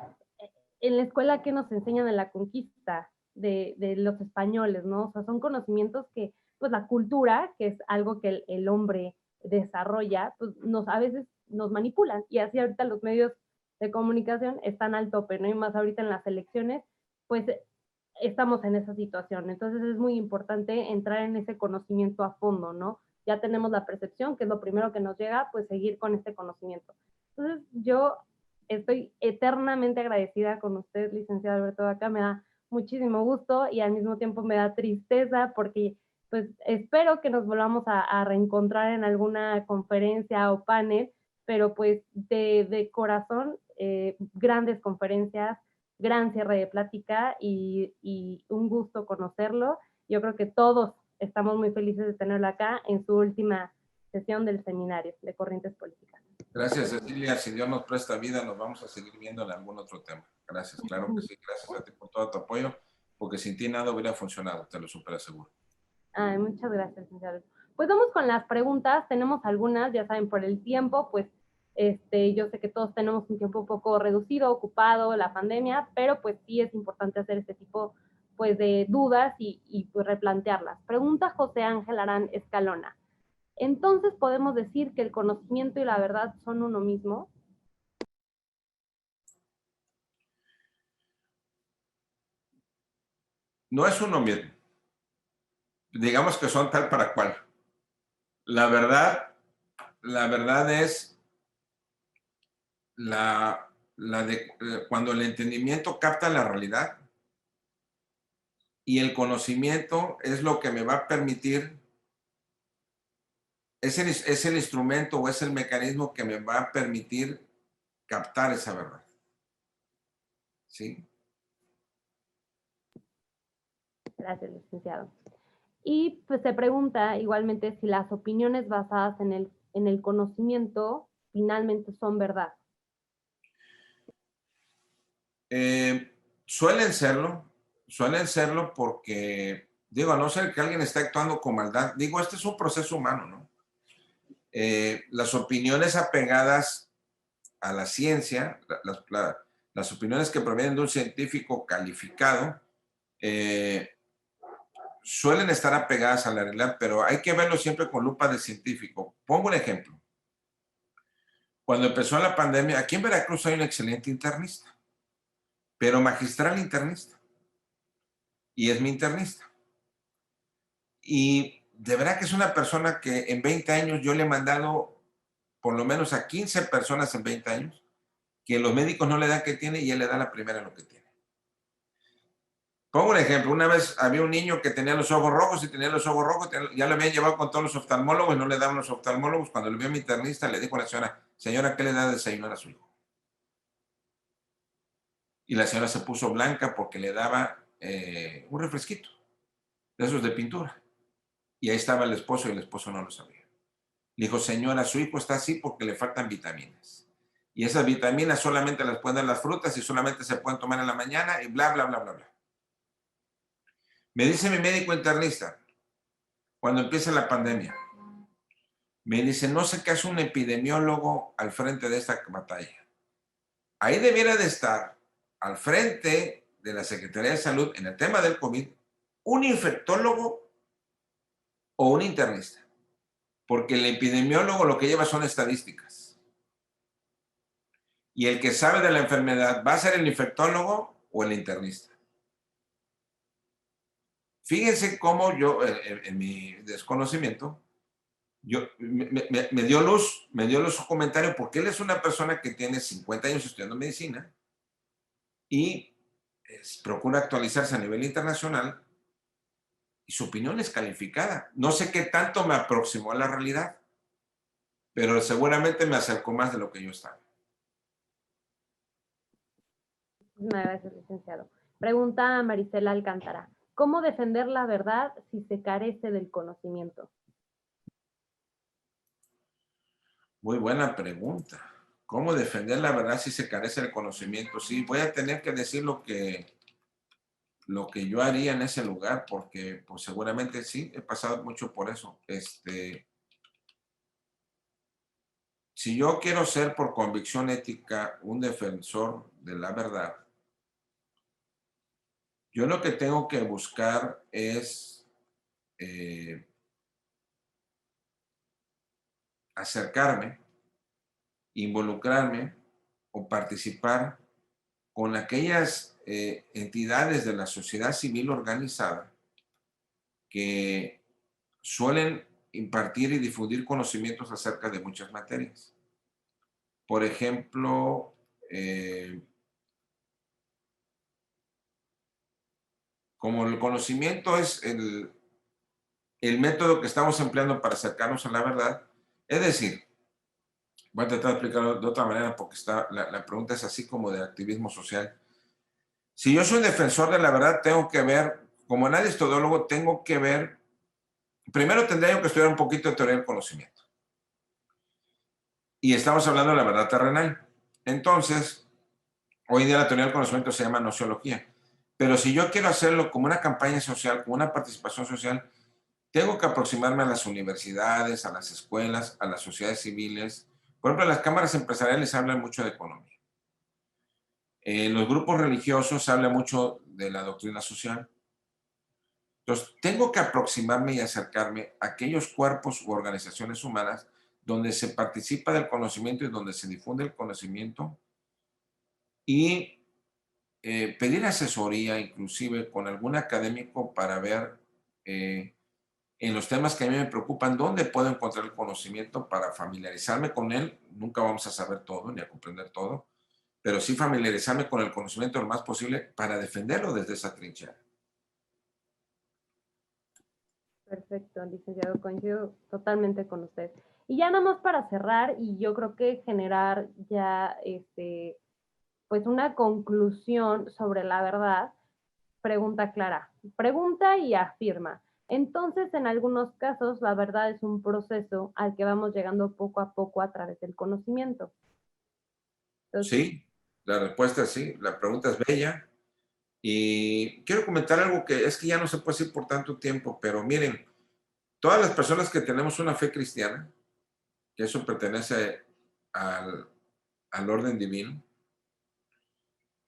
en la escuela, ¿qué nos enseñan de la conquista de los españoles, ¿no? O sea, son conocimientos que, pues la cultura, que es algo que el hombre desarrolla, pues a veces nos manipulan. Y así ahorita los medios de comunicación están al tope, ¿no? Y más ahorita en las elecciones, pues estamos en esa situación. Entonces es muy importante entrar en ese conocimiento a fondo, ¿no? Ya tenemos la percepción, que es lo primero que nos llega, pues seguir con este conocimiento. Entonces yo estoy eternamente agradecida con usted, licenciado Alberto Vaca, me da muchísimo gusto y al mismo tiempo me da tristeza porque pues espero que nos volvamos a reencontrar en alguna conferencia o panel, pero pues de corazón, grandes conferencias, gran cierre de plática y un gusto conocerlo. Yo creo que todos estamos muy felices de tenerlo acá en su última sesión del seminario de corrientes políticas. Gracias, Cecilia. Si Dios nos presta vida, nos vamos a seguir viendo en algún otro tema. Gracias, claro que sí. Gracias a ti por todo tu apoyo, porque sin ti nada hubiera funcionado, te lo súper aseguro. Ay, muchas gracias, licenciado. Pues vamos con las preguntas. Tenemos algunas, ya saben, por el tiempo, pues yo sé que todos tenemos un tiempo un poco reducido, ocupado, la pandemia, pero pues sí es importante hacer este tipo pues de dudas y pues replantearlas. Pregunta José Ángel Arán Escalona. Entonces, ¿podemos decir que el conocimiento y la verdad son uno mismo? No es uno mismo. Digamos que son tal para cual. La verdad es cuando el entendimiento capta la realidad, y el conocimiento es lo que me va a permitir, es el instrumento o es el mecanismo que me va a permitir captar esa verdad. ¿Sí? Gracias, licenciado. Y pues se pregunta igualmente si las opiniones basadas en el conocimiento finalmente son verdad. Suelen serlo porque, digo, a no ser que alguien esté actuando con maldad, digo, este es un proceso humano, ¿no? Las opiniones apegadas a la ciencia, las opiniones que provienen de un científico calificado, suelen estar apegadas a la realidad, pero hay que verlo siempre con lupa de científico. Pongo un ejemplo. Cuando empezó la pandemia, aquí en Veracruz hay un excelente internista, pero magistral internista, y es mi internista. Y de verdad que es una persona que en 20 años yo le he mandado por lo menos a 15 personas en 20 años, que los médicos no le dan que tiene y él le da la primera lo que tiene. Pongo un ejemplo, una vez había un niño que tenía los ojos rojos y tenía los ojos rojos, ya lo habían llevado con todos los oftalmólogos y no le daban los oftalmólogos. Cuando le vio a mi internista, le dijo a la señora, ¿qué le da de desayunar a su hijo? Y la señora se puso blanca porque le daba un refresquito, de esos de pintura. Y ahí estaba el esposo y el esposo no lo sabía. Le dijo, señora, su hijo está así porque le faltan vitaminas. Y esas vitaminas solamente las pueden dar las frutas y solamente se pueden tomar en la mañana y bla, bla, bla, bla, bla. Me dice mi médico internista, cuando empieza la pandemia, me dice, no sé qué hace un epidemiólogo al frente de esta batalla. Ahí debiera de estar al frente de la Secretaría de Salud en el tema del COVID, un infectólogo o un internista. Porque el epidemiólogo lo que lleva son estadísticas. Y el que sabe de la enfermedad va a ser el infectólogo o el internista. Fíjense cómo yo, en mi desconocimiento, me dio luz su comentario, porque él es una persona que tiene 50 años estudiando medicina y procura actualizarse a nivel internacional y su opinión es calificada. No sé qué tanto me aproximó a la realidad, pero seguramente me acercó más de lo que yo estaba. Muchísimas gracias, licenciado. Pregunta a Marisela Alcántara. ¿Cómo defender la verdad si se carece del conocimiento? Muy buena pregunta. ¿Cómo defender la verdad si se carece del conocimiento? Sí, voy a tener que decir lo que yo haría en ese lugar, porque pues seguramente sí, he pasado mucho por eso. Si yo quiero ser por convicción ética un defensor de la verdad, yo lo que tengo que buscar es acercarme, involucrarme o participar con aquellas entidades de la sociedad civil organizada que suelen impartir y difundir conocimientos acerca de muchas materias. Por ejemplo, como el conocimiento es el método que estamos empleando para acercarnos a la verdad, es decir, voy a tratar de explicarlo de otra manera porque la pregunta es así como de activismo social. Si yo soy un defensor de la verdad, tengo que ver, como nadie es todólogo, tengo que ver, primero tendría yo que estudiar un poquito de teoría del conocimiento. Y estamos hablando de la verdad terrenal. Entonces, hoy en día la teoría del conocimiento se llama nociología. Pero si yo quiero hacerlo como una campaña social, como una participación social, tengo que aproximarme a las universidades, a las escuelas, a las sociedades civiles. Por ejemplo, las cámaras empresariales hablan mucho de economía. Los grupos religiosos hablan mucho de la doctrina social. Entonces, tengo que aproximarme y acercarme a aquellos cuerpos u organizaciones humanas donde se participa del conocimiento y donde se difunde el conocimiento y pedir asesoría inclusive con algún académico para ver en los temas que a mí me preocupan dónde puedo encontrar el conocimiento para familiarizarme con él. Nunca vamos a saber todo ni a comprender todo, pero sí familiarizarme con el conocimiento lo más posible para defenderlo desde esa trinchera. Perfecto, licenciado, coincido totalmente con usted. Y ya nada más para cerrar, y yo creo que generar ya pues una conclusión sobre la verdad, pregunta clara. Pregunta y afirma. Entonces, en algunos casos, la verdad es un proceso al que vamos llegando poco a poco a través del conocimiento. Entonces, Sí, la respuesta es sí, la pregunta es bella. Y quiero comentar algo que es que ya no se puede decir por tanto tiempo, pero miren, todas las personas que tenemos una fe cristiana, que eso pertenece al, al orden divino,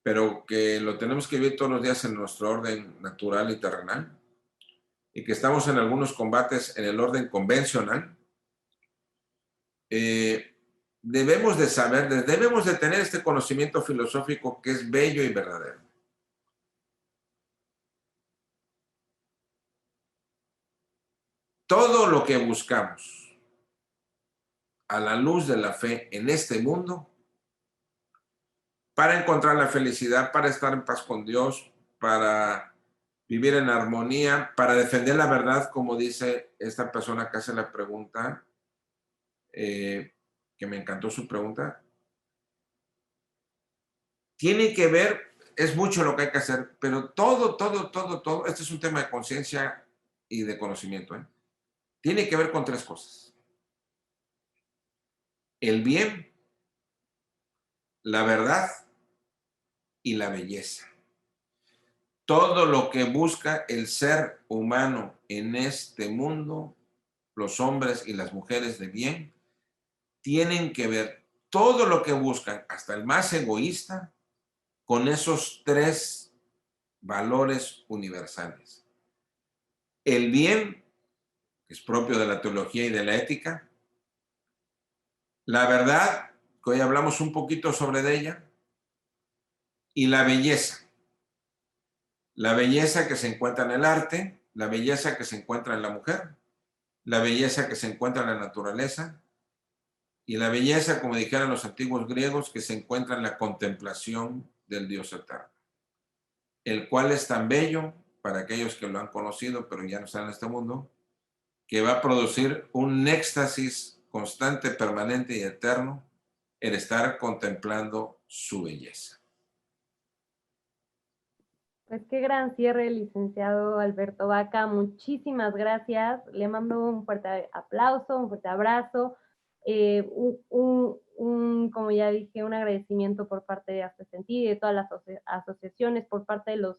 pero que lo tenemos que vivir todos los días en nuestro orden natural y terrenal, y que estamos en algunos combates en el orden convencional, eh, debemos de saber, debemos de tener este conocimiento filosófico que es bello y verdadero. Todo lo que buscamos a la luz de la fe en este mundo, para encontrar la felicidad, para estar en paz con Dios, para vivir en armonía, para defender la verdad, como dice esta persona que hace la pregunta, eh, que me encantó su pregunta, tiene que ver, es mucho lo que hay que hacer, pero todo, este es un tema de conciencia y de conocimiento, ¿eh? Tiene que ver con tres cosas. El bien, la verdad y la belleza. Todo lo que busca el ser humano en este mundo, los hombres y las mujeres de bien, tienen que ver todo lo que buscan, hasta el más egoísta, con esos tres valores universales. El bien, que es propio de la teología y de la ética. La verdad, que hoy hablamos un poquito sobre ella. Y la belleza. La belleza que se encuentra en el arte, la belleza que se encuentra en la mujer, la belleza que se encuentra en la naturaleza y la belleza, como dijeron los antiguos griegos, que se encuentra en la contemplación del Dios eterno, el cual es tan bello para aquellos que lo han conocido, pero ya no están en este mundo, que va a producir un éxtasis constante, permanente y eterno el estar contemplando su belleza. pues qué gran cierre, licenciado Alberto Vaca. Muchísimas gracias. Le mando un fuerte aplauso, un fuerte abrazo. Como ya dije, un agradecimiento por parte de Hazte Sentir y de todas las asociaciones, por parte de los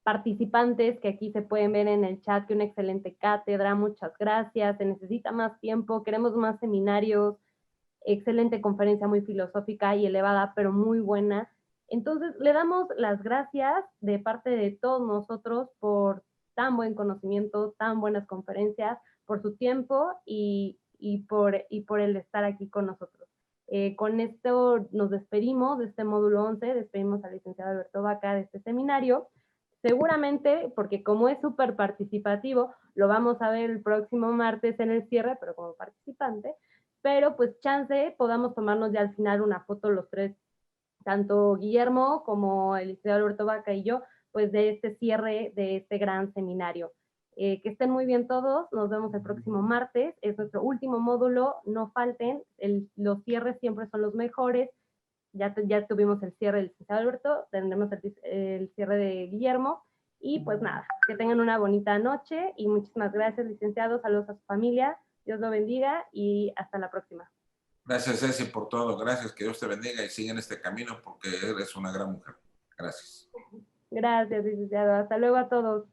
participantes que aquí se pueden ver en el chat, que una excelente cátedra, muchas gracias, se necesita más tiempo, queremos más seminarios, excelente conferencia muy filosófica y elevada, pero muy buena. Entonces, le damos las gracias de parte de todos nosotros por tan buen conocimiento, tan buenas conferencias, por su tiempo y por el estar aquí con nosotros. Con esto nos despedimos de este módulo 11, despedimos al licenciado Alberto Vaca de este seminario. Seguramente, porque como es súper participativo, lo vamos a ver el próximo martes en el cierre, pero como participante, pero pues chance podamos tomarnos ya al final una foto los tres, tanto Guillermo como el licenciado Alberto Vaca y yo, pues de este cierre de este gran seminario. Que estén muy bien todos, nos vemos el próximo martes, es nuestro último módulo, no falten, los cierres siempre son los mejores, ya tuvimos el cierre del licenciado Alberto, tendremos el cierre de Guillermo, y pues nada, que tengan una bonita noche y muchísimas gracias, licenciado, saludos a su familia, Dios lo bendiga y hasta la próxima. Gracias, Ceci, por todo. Gracias, que Dios te bendiga y siga en este camino porque eres una gran mujer. Gracias. Gracias, licenciado. Hasta luego a todos.